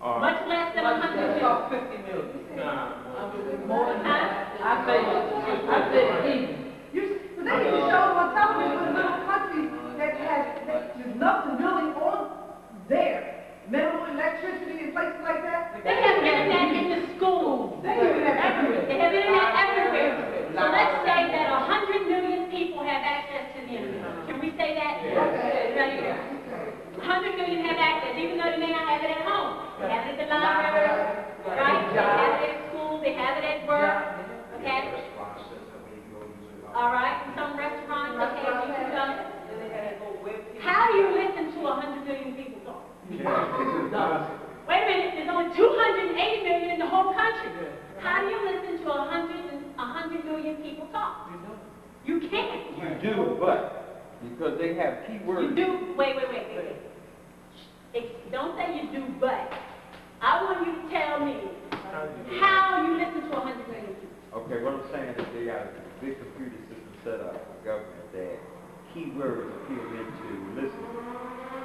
Much less than 100 million. 50 million. More than that. I say even. But they need to show what's happening with little countries that there's nothing really on there. Minimal electricity in places like that. They have internet in the schools. They have internet everywhere. They have internet everywhere. So let's say that 100 million people have access to the internet. Can we say that? Okay. Right here. 100 million have access, even though they may not have it at home. They have it at the library, right? They have it at school, they have it at work, okay? All right, some restaurants, okay, you can come. How do you listen to 100 million people talk? Wait a minute, there's only 280 million in the whole country. How do you listen to 100 million people talk? You can't. You do, but because they have keywords. You do, wait. Don't say you do, but. I want you to tell me how you listen to 100 million people. Okay, what I'm saying is they got a big computer system set up for government that keywords appeal into listening.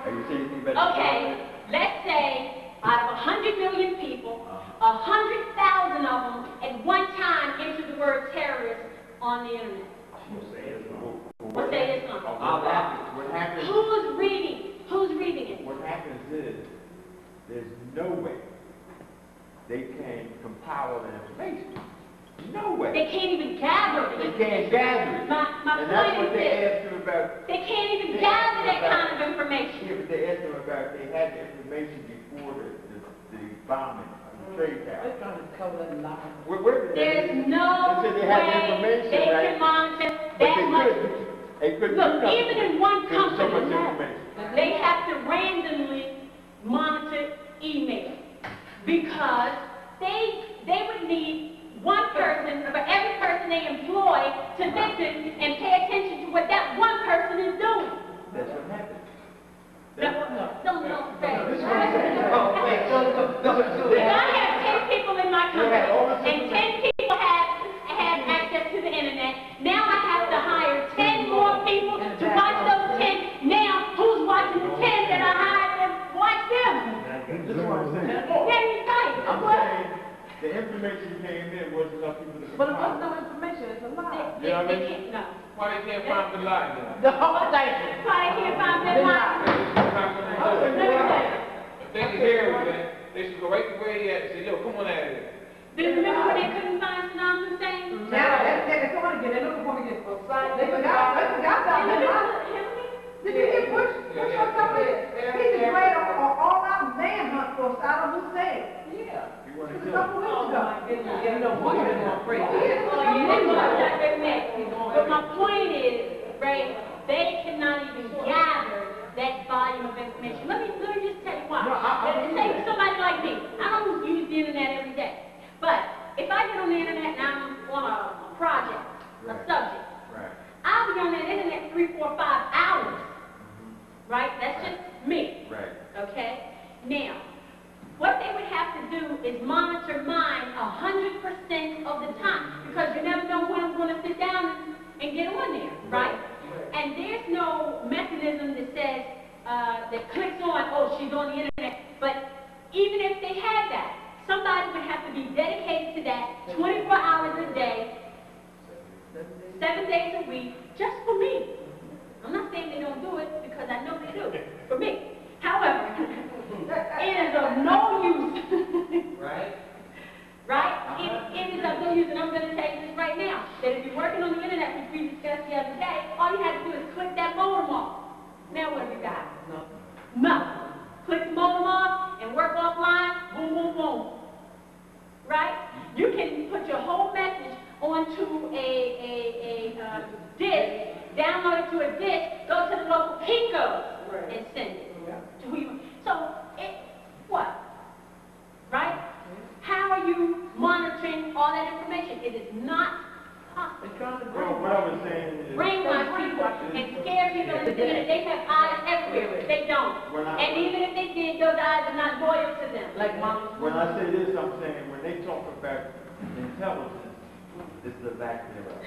Are you saying anything about Okay, let's say out of 100 million people, 100,000 of them at one time entered the word terrorist on the internet. What say Islam? What happens? Who's reading it? What happens is there's no way they can compile the information. No way. They can't even gather it. They can't gather it. My And that's point what is they this. asked them about. They can't even gather that kind of information. Yeah, but they asked them about, they had the information before the bombing of the trade tower. They're trying to cover that lie. There's no They said they had the way information, they right? can monitor But that they much. couldn't. They couldn't do Look, nothing. even in one There was so much company, information. they have to randomly monitor email because they would need one person for every person they employ to listen and pay attention to what that one person is doing. That's what happened. Don't say. Oh, If I have 10 people in my company and 10 people have access to the internet, now I have to hire 10 more people to watch those 10. Now, who's watching the 10 that I hired to watch them? That's what I'm saying. Yeah, you're right. I'm saying the information came in wasn't enough people to But if compile. there's no information, it's a lie. You know what I mean? They can't, no. Why they can't find the lie then? The whole thing. Why they can't find that line? Let me say. If they can hear it, man, they should go right to where he at and say, yo, come on out of here. Do you remember when they couldn't find Saddam Hussein? Now, they're coming again, they're looking for me again. They forgot about that. Did you hear Bush on something? He declared an all-out manhunt for Saddam Hussein. Yeah. You want to Just a kill couple them. weeks ago. You know, Bush is more crazy. But my point is, Ray, they cannot even gather that volume of information. Let me just tell you why. Say somebody like me. I don't use the internet every day. But if I get on the internet and I'm on a project, a subject, Right. I'll be on that internet 3, 4, 5 hours. Right? That's just me. Right. Okay? Now, what they would have to do is monitor mine 100% of the time, because you never know when I'm going to sit down and get on there, right? And there's no mechanism that says, that clicks on, oh, she's on the internet. But even if they had that, somebody would have to be dedicated to that 24 hours a day, 7 days a week, just for me. I'm not saying they don't do it, because I know they do, for me. However, it is of no use. Right? Right? It is of no use, and I'm going to tell you this right now, that if you're working on the internet, which we discussed the other day, all you have to do is click that modem off. Now what have you got? Nothing. Click the modem off and work offline, boom, boom, boom. Right? You can put your whole message onto a disk, download it to a disk, go to the local Kinko's and send it. to who you, so what? Right? How are you monitoring all that information? It is not possible. They're trying to Well, what I was saying is, Brainwash people and scare people into thinking that they have eyes everywhere. They don't. And even if they did, those eyes are not loyal to them. like mama. when I say this, I'm saying when they talk about intelligence, it's the lack thereof.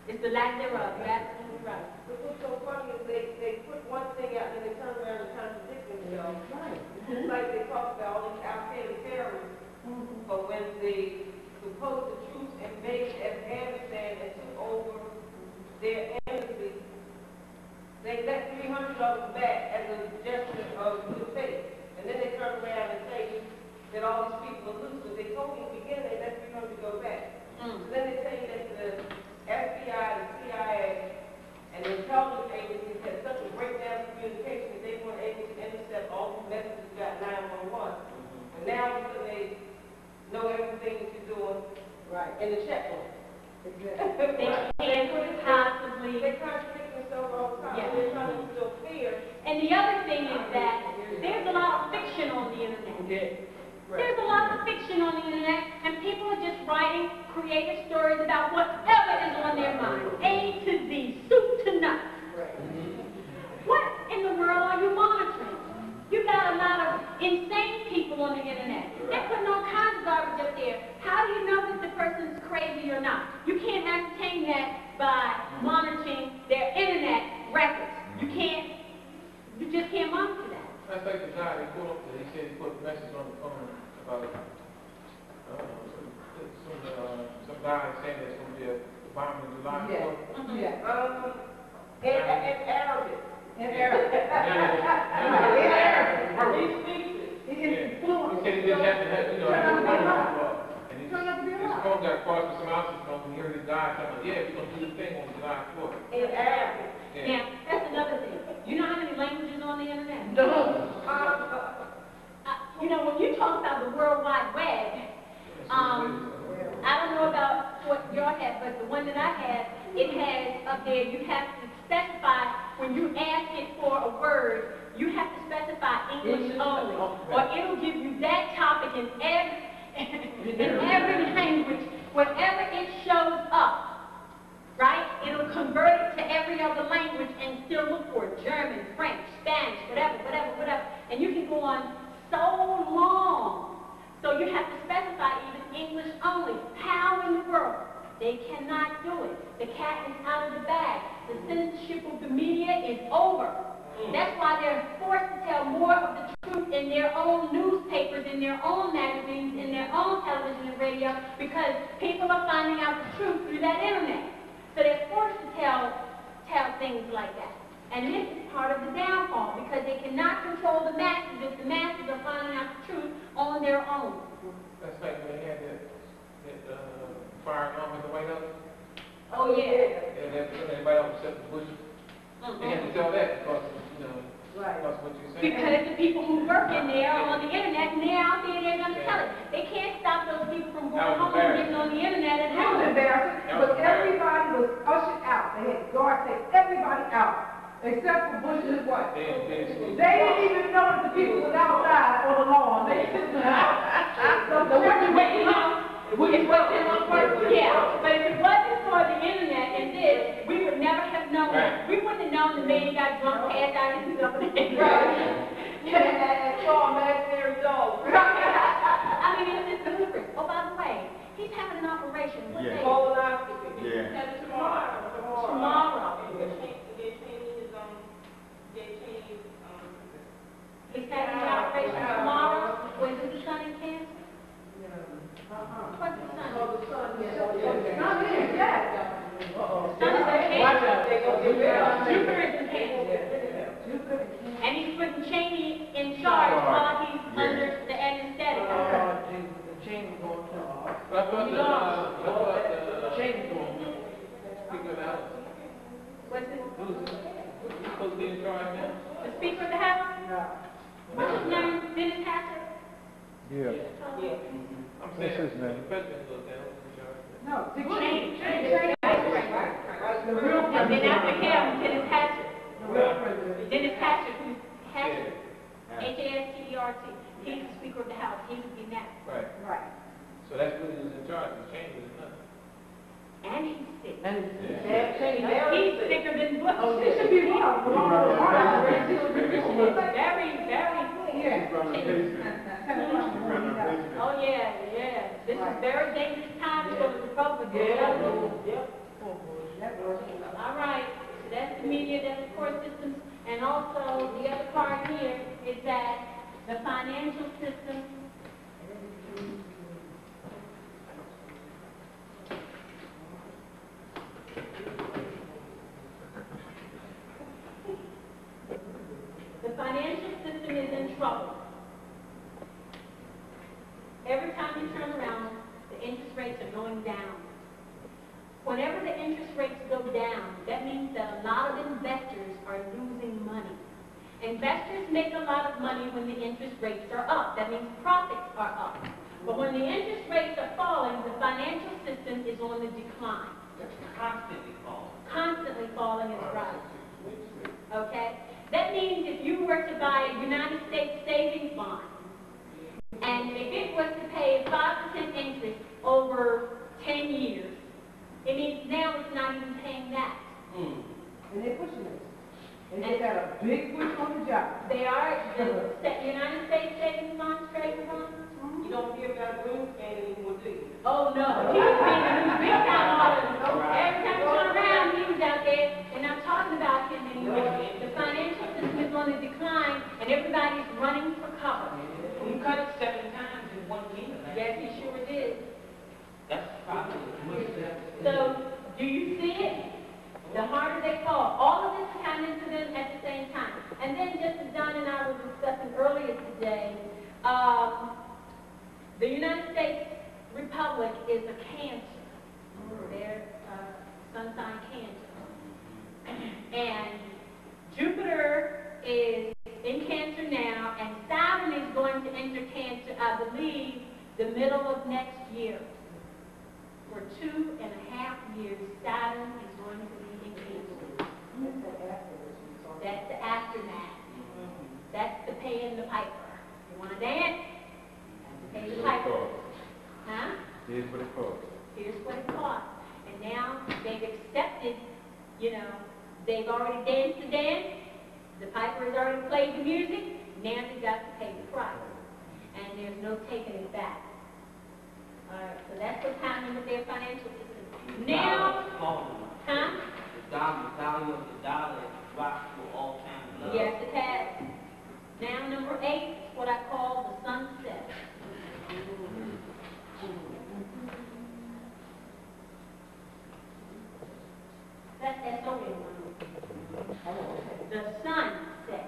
It's the lack thereof. You're absolutely right. But what's so funny is they put one thing out and they turn around and contradict themselves. Right. Just like they talk about all these Al-Qaeda terrorists, but when the supposed troops invaded Afghanistan and took over their embassy, they let 300 of them back as a gesture of good faith. And then they turn around and say that all these people are loose, but they told you in the beginning they let 300 go back. So then they say that the FBI, the CIA, and the intelligence agencies had such a breakdown of communication that they weren't able to intercept all these messages got 911. And now they know everything that you're doing in the checkbook. They can't possibly. They contradict themselves all the time. Yeah. They're trying to instill fear. And the other thing is that there's a lot of fiction on the internet. There's a lot of fiction on the internet, and people are just writing creative stories about whatever is on their mind. A to Z, soup to nuts. What in the world are you monitoring? You got a lot of insane people on the internet. They're putting all kinds of garbage up there. How do you know that the person's crazy or not? You can't ascertain that by monitoring their internet records. You just can't monitor that. That's like the guy they put up there, he said he put a message on the phone about some guy saying there's going to be a bomb in July 4th. In Arabic. In Arabic. He speaks it. He is fluent. He said he didn't have to have, and Turned out to be a his lie. phone got crossed with some else's phone, and he heard the guy talking about, yeah, we're going to do the thing on July 4th. In Arabic. Yeah. Now, that's another thing. You know how many languages are on the internet? No. You know, when you talk about the World Wide Web, I don't know about what yours has, but the one that I have, it has up there, you have to specify, when you ask it for a word, you have to specify English only, or it'll give you that topic in every language, wherever it shows up, right? It'll convert it to every other language and still look for it, German, French, Spanish, whatever. And you can go on so long. So you have to specify even English only. How in the world? They cannot do it. The cat is out of the bag. The censorship of the media is over. That's why they're forced to tell more of the truth in their own newspapers, in their own magazines, in their own television and radio, because people are finding out the truth through that internet. So they're forced to tell things like that. And this is part of the downfall, because they cannot control the masses if the masses are finding out the truth on their own. That's like when they had that fire alarm at the White House. Oh, yeah. And everybody else except the Bush. They had to tell that because, because what you're saying. Because the people who work in there are on the internet, and they're out there, they're going to tell it. They can't stop those people from going home and getting on the internet and It was embarrassing, but everybody was ushered out. They had guards take everybody out, except for Bush and his wife. They didn't even know that the people was outside on the lawn. They just So what you waiting on? Yeah, but if it wasn't for the internet and this, we would never have known that. We wouldn't have known the man got drunk, passed out, and stuff. And saw imaginary dogs. I mean, it's ludicrous. Oh, by the way, he's having an operation. What day? Colonoscopy. Yeah. Tomorrow. He's having an operation tomorrow. Was his son in cancer? What's his son? not in, yes. Jupiter is in cancer. And he's putting Cheney in charge while he's under the anesthetic. Oh, Jesus, the chain going to. I thought the Chain going. Speaker of the House. What's his? Who's supposed to be in charge now? The Speaker of the House? What's his name? Dennis Hatcher? Yeah. I'm What's saying, his name? the president goes down. Who's in charge? No, Dick Cheney. Cheney. The real president. And then after him, Dennis Hatcher. The real president. Dennis Hatcher, who's Hatcher. H-A-S-T-E-R-T. He's the Speaker of the House. He would be next. Right. Right. So that's what is in charge, the chamber is nothing. And he's sick. And He's sicker than Bush. Oh, It should be one. Very, very Yeah. Oh, yeah, yeah. This is very dangerous times for the Republicans. All right, so that's the media, that's the court systems, and also the other part here is that the financial system is in trouble. Every time you turn around, the interest rates are going down. Whenever the interest rates go down, that means that a lot of investors are losing money. Investors make a lot of money when the interest rates are up. That means profits are up. But when the interest rates are falling, the financial system is on the decline. Constantly falling. Constantly falling is right. Okay? That means if you were to buy a United States savings bond, and if it was to pay a 5% interest over 10 years, it means now it's not even paying that. And they're pushing it. And they got a big push on the job. They are the United States savings bonds, treasury bonds. You don't hear about Greenspan anymore, do you? Oh no, he was being a big time auditor. Every time you turn around, he was out there, and not talking about him anymore. The financial system is on the decline, and everybody's running for cover. We cut it 7 times in 1 year. Yes, he sure did. That's probably So, do you see it? The harder they fall. All of this is happening to them at the same time. And then, just as Don and I were discussing earlier today, the United States Republic is a cancer. They're sun sign cancer. And Jupiter is in Cancer now, and Saturn is going to enter Cancer, I believe, the middle of next year. For 2.5 years, Saturn is going to be in Cancer. That's the aftermath. That's the paying the piper. You want to dance? Pay the piper. Huh? Here's what it costs. Here's what it costs. And now they've accepted, you know, they've already danced the dance. The piper has already played the music. Now they've got to pay the price. And there's no taking it back. All right, so that's what's happening with their financial system. Now, huh? The value of the dollar has dropped to all-time low. Yes, it has. Now, number 8 is what I call the sunset. That's S-O-N. The sunset.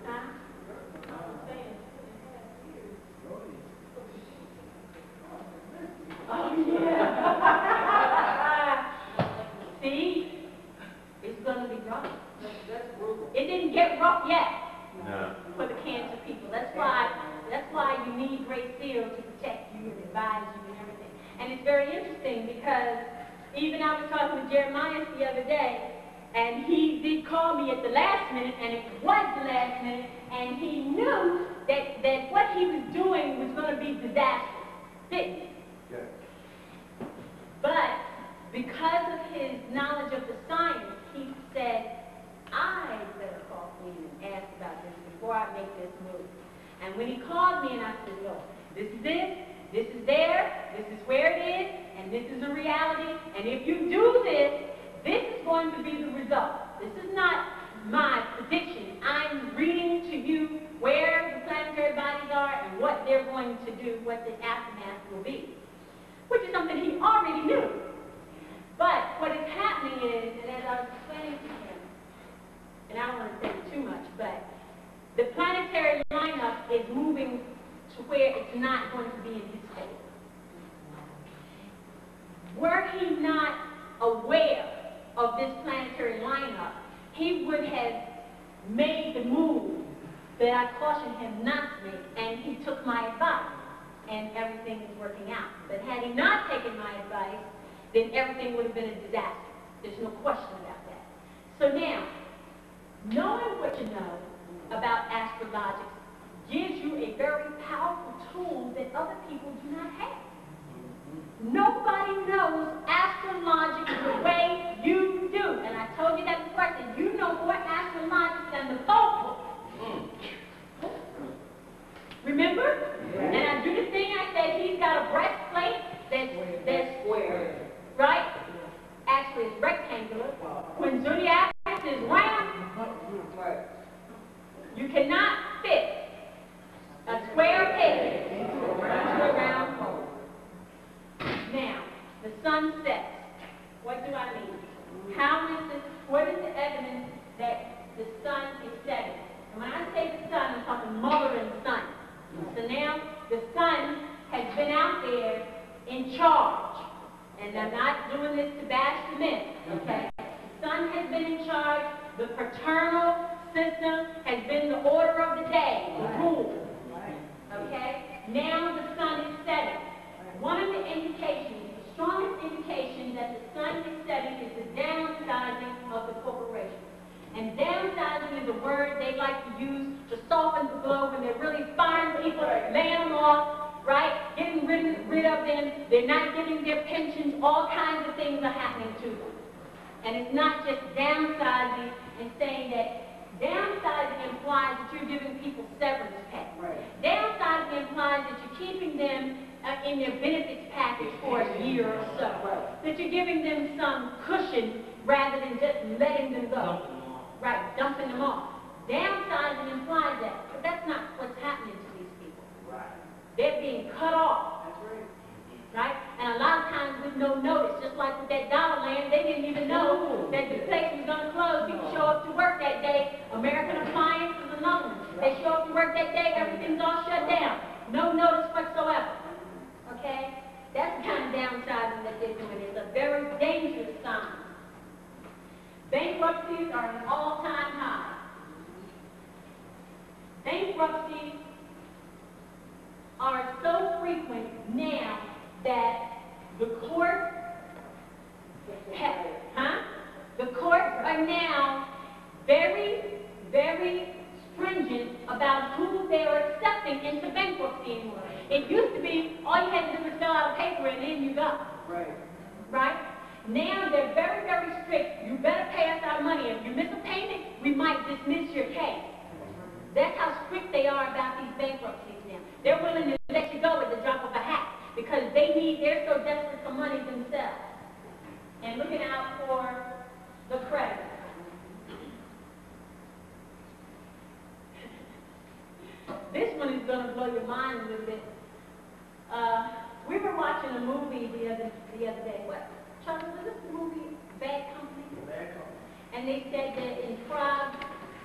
Huh? Oh, yeah. See? It's going to be rough. It didn't get rough yet. No. For the cancer people. That's why you need Great Seal to protect you and advise you and everything. And it's very interesting because even I was talking to Jeremiah the other day, and he did call me at the last minute, and it was the last minute, and he knew that what he was doing was going to be disastrous. Didn't he? Yes. But because of his knowledge of the science, he said, I better call Queen and ask about this before I make this move. And when he called me and I said, look, this is it, this is there, this is where it is, and this is a reality, and if you do this, this is going to be the result. This is not my prediction. I'm reading to you where the planetary bodies are and what they're going to do, what the aftermath will be, which is something he already knew. But what is happening is, and as I was explaining to him, and I don't want to say too much, but the planetary lineup is moving to where it's not going to be in his favor. Were he not aware of this planetary lineup, he would have made the move that I cautioned him not to make, and he took my advice, and everything is working out. But had he not taken my advice, then everything would have been a disaster. There's no question about that. So now, knowing what you know about astrologics gives you a very powerful tool that other people do not have. Nobody knows astrologics the way you do. And I told you that before. I said, you know more astrologics than the Pope. Remember? Yeah. And I do the thing I said, he's got a breastplate that's square. Right? Actually, it's rectangular. When zodiac is round, you cannot fit a square peg into a round hole. Now, the sun sets. What do I mean? What is the evidence that the sun is setting? And when I say the sun, I'm talking mother and son. So now, the sun has been out there in charge. And I'm not doing this to bash the men, okay? The sun has been in charge. The paternal system has been the order of the day, the rule. Okay? Now the sun is setting. One of the indications, the strongest indication that the sun is setting is the downsizing of the corporation. And downsizing is a word they like to use to soften the blow when they're really firing people, laying them off, right? Getting rid of them. They're not getting their pensions. All kinds of things are happening to them. And it's not just downsizing and saying that downsizing implies that you're giving people severance pay. Right. Downsizing implies that you're keeping them in their benefits package for a year or so. Right. That you're giving them some cushion rather than just letting them go. Right, dumping them off. Downsizing implies that, but that's not what's happening to these people. Right. They're being cut off. That's right. Right? And a lot of times with no notice, just like with that dollar land, they didn't even know that the place was going to close. People show up to work that day. American Appliance is another one. They show up to work that day, everything's all shut down. No notice whatsoever. Okay? That's the kind of downsizing that they're doing. It's a very dangerous sign. Bankruptcies are at an all-time high. Bankruptcies are so frequent now that the courts are now very, very stringent about who they are accepting into bankruptcy anymore. It used to be all you had to do was fill out a paper and in you go. Right. Right? Now they're very, very strict. You better pay us our money. If you miss a payment, we might dismiss your case. That's how strict they are about these bankruptcies now. They're willing to let you go at the drop of a hat because they're so desperate for money themselves. And looking out for the creditors. This one is going to blow your mind a little bit. We were watching a movie the other day. What? Charlie, was this the movie Bad Company? Bad Company. And they said that in Prague,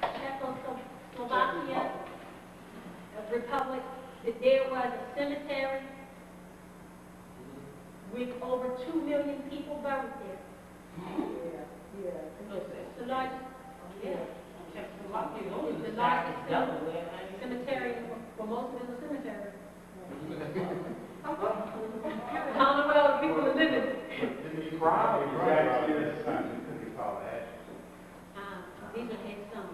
Czechoslovakia, a republic, that there was a cemetery with over 2 million people buried there. Yeah. It's the largest. Yeah. Czechoslovakia is the largest cemetery for most of the cemetery. I don't know where other people are living. These are headstones.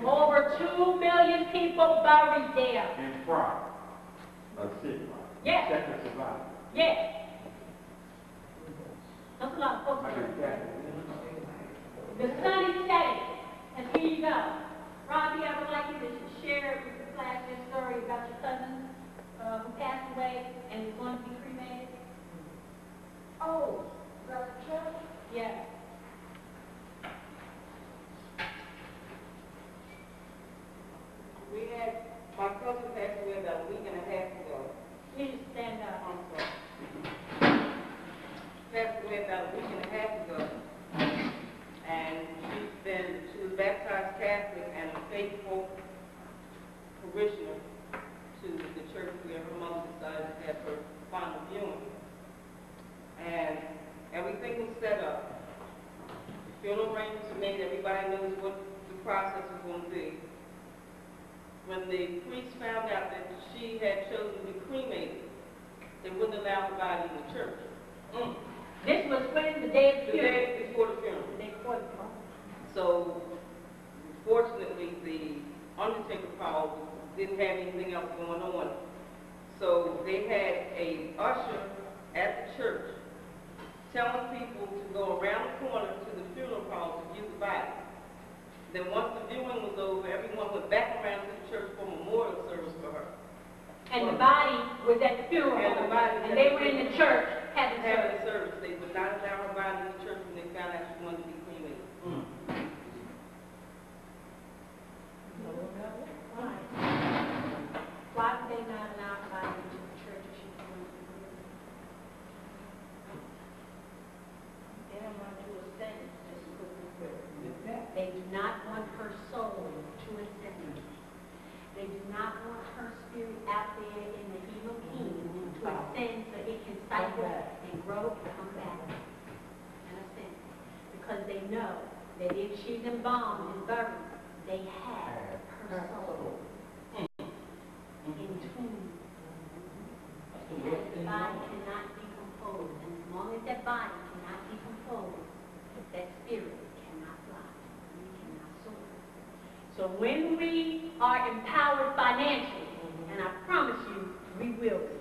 Over 2 million people buried there. In Prague, a city. Yes. Czechoslovakia. Yes. That's a lot of folks. The sun is setting, and here you go. Robbie, I would like you to share with the class your story about your cousin who passed away and is going to be cremated. Oh, Brother Chuck? Yeah. We had, my cousin passed away about a week and a half ago. You need to stand up. I'm sorry. Passed away about a week and a half ago. And she was baptized Catholic and a faithful parishioner to the church where her mother decided to have her final viewing. And everything was set up. Funeral arrangements were made. Everybody knows what the process was going to be. When the priest found out that she had chosen to be cremated, they wouldn't allow her body in the church. This was when the day of the The funeral. day before the funeral. The day before the funeral. So, fortunately, the undertaker called, didn't have anything else going on. So they had a usher at the church telling people to go around the corner to the funeral hall to view the body. Then once the viewing was over, everyone went back around to the church for a memorial service for her. And the body was at the funeral And the home, body was and at they the were in the church having Having service. a service, they would not allow her body in the church when they found out she wanted to be cremated. Why would they not allow her body into the church if she was going to be cremated? They don't want to ascend just because it's there. They do not want her soul to ascend. They do not want her spirit out there in the Elohim to ascend so it can cycle and grow and come back and ascend. Because they know that if she's embalmed and buried, they have her soul entombed. The body cannot decompose, and as long as that body cannot decompose, that spirit cannot fly, we cannot soar. So when we are empowered financially, and I promise you, we will be,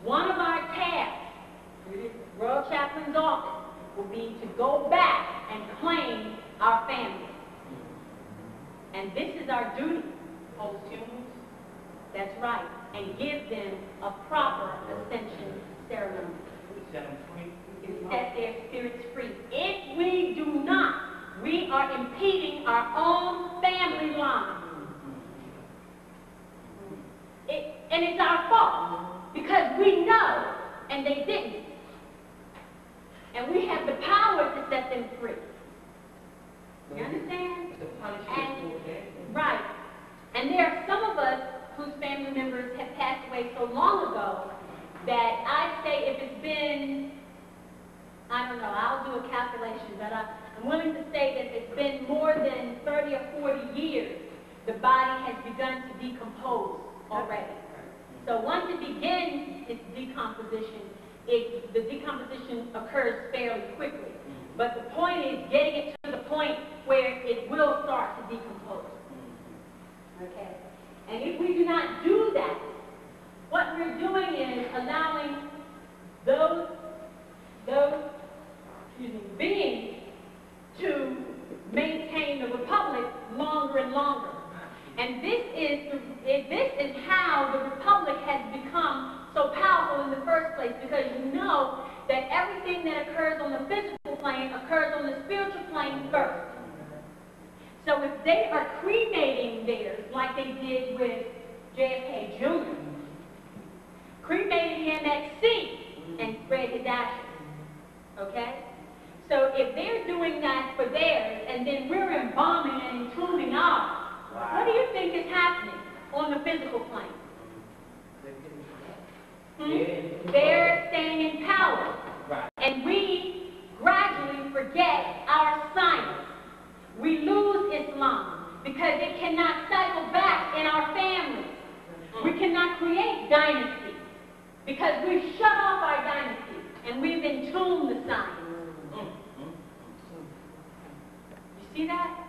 one of our tasks through this Royal Chaplain's office will be to go back and claim our families. And this is our duty, post-humans. That's right, and give them a proper ascension ceremony. Set them free. And set their spirits free. If we do not, we are impeding our own family line. And it's our fault, because we know, and they didn't. And we have the power to set them free. You understand? The punishment for that. Right. And there are some of us whose family members have passed away so long ago that I'd say if it's been, I don't know, I'll do a calculation, but I'm willing to say that if it's been more than 30 or 40 years, the body has begun to decompose already. So once it begins its decomposition, the decomposition occurs fairly quickly. But the point is getting it to the point where it will start to decompose. Okay? And if we do not do that, what we're doing is allowing those beings to maintain the republic longer and longer. And this is how the republic has become so powerful in the first place, because you know that everything that occurs on the physical plane occurs on the spiritual plane first. So if they are cremating theirs, like they did with JFK Jr., cremated him at sea and spread his ashes, okay? So if they're doing that for theirs, and then we're embalming and entombing ours, what do you think is happening on the physical plane? They're staying in power. Right. And we gradually forget our science. We lose Islam because it cannot cycle back in our families. We cannot create dynasties because we've shut off our dynasties and we've entombed the science. You see that?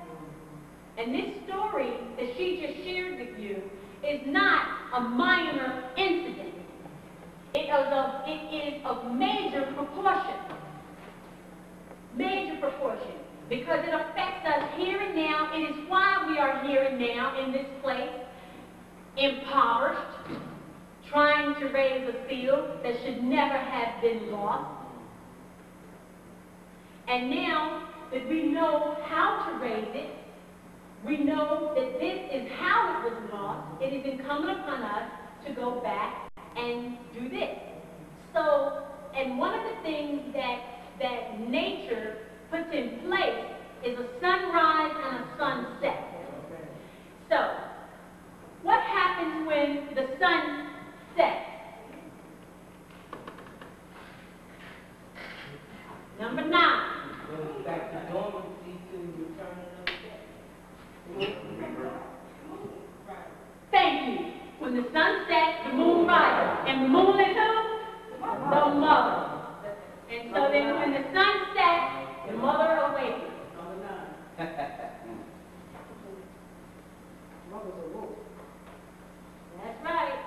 And this story that she just shared with you is not a minor incident. It is of major proportion. Major proportion. Because it affects us here and now. It is why we are here and now in this place, impoverished, trying to raise a field that should never have been lost. And now that we know how to raise it, we know that this is how it was lost. It is incumbent upon us to go back and do this. So, and one of the things that nature puts in place is a sunrise and a sunset. So, what happens when the sun sets? Number 9. Going back to dormancy to returning of the dead. Thank you. When the sun sets, the moon rises. And the moon is who? The mother. And So then when the sun sets, the mother awakens. Mothers are woke. That's right.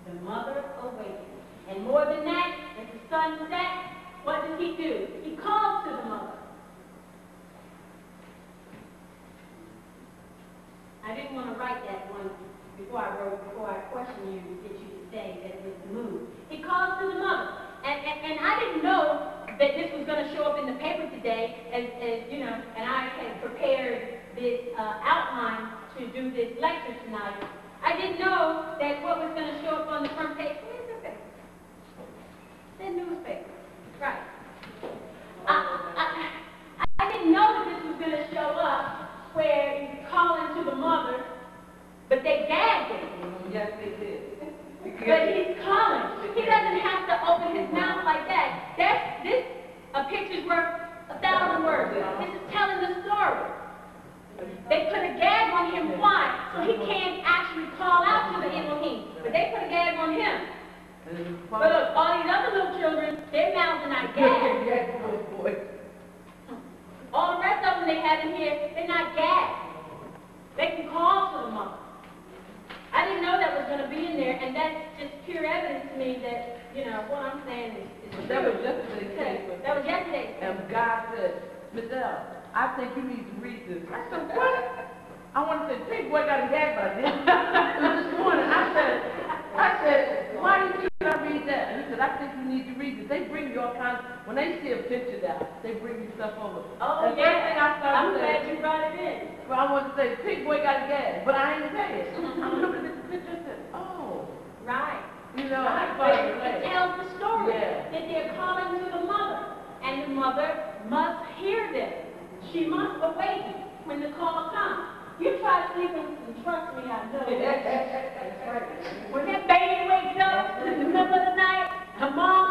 The mother awakens. And more than that, as the sun sets, what does he do? He calls to the mother. I didn't want to write that one before I questioned you to get you to say that it was the moon. He calls to the mother. And I didn't know that this was going to show up in the paper today, as you know, and I had prepared this outline to do this lecture tonight. I didn't know that what was going to show up on the front page. Where's the paper? The newspaper. Right. I didn't know that this was going to show up where he's calling to the mother, but they gagged it. Yes, they did. But he's calling. He doesn't have to open his mouth like that. A picture's worth 1,000 words. This is telling the story. They put a gag on him. Why? So he can't actually call out to the Elohim. But they put a gag on him. But look, all these other little children, their mouths are not gagged. All the rest of them they have in here, they're not gagged. They can call to the mother. I didn't know that was going to be in there, and that's just pure evidence to me that, you know, what I'm saying is true. That was yesterday's case. That was yesterday's case. And God said, Miss L, I think you need to read this. I said, what? I want to say, big boy got a gag by this. This morning, I said, why didn't you read that? And he said, I think you need to read this. They bring you all kinds, when they see a picture now, they bring you stuff over. Oh, and yeah. I'm saying, glad you brought it in. well, I want to say, pig boy got a gag, but I ain't say it. I'm looking at the picture and said, oh. Right. You know, Right. It tells the story Yeah. that they're calling to the mother, and the mother must hear them. She must awaken when the call comes. You try sleeping, and trust me, I know. That's right. When that baby wakes up in the middle of the night, her mama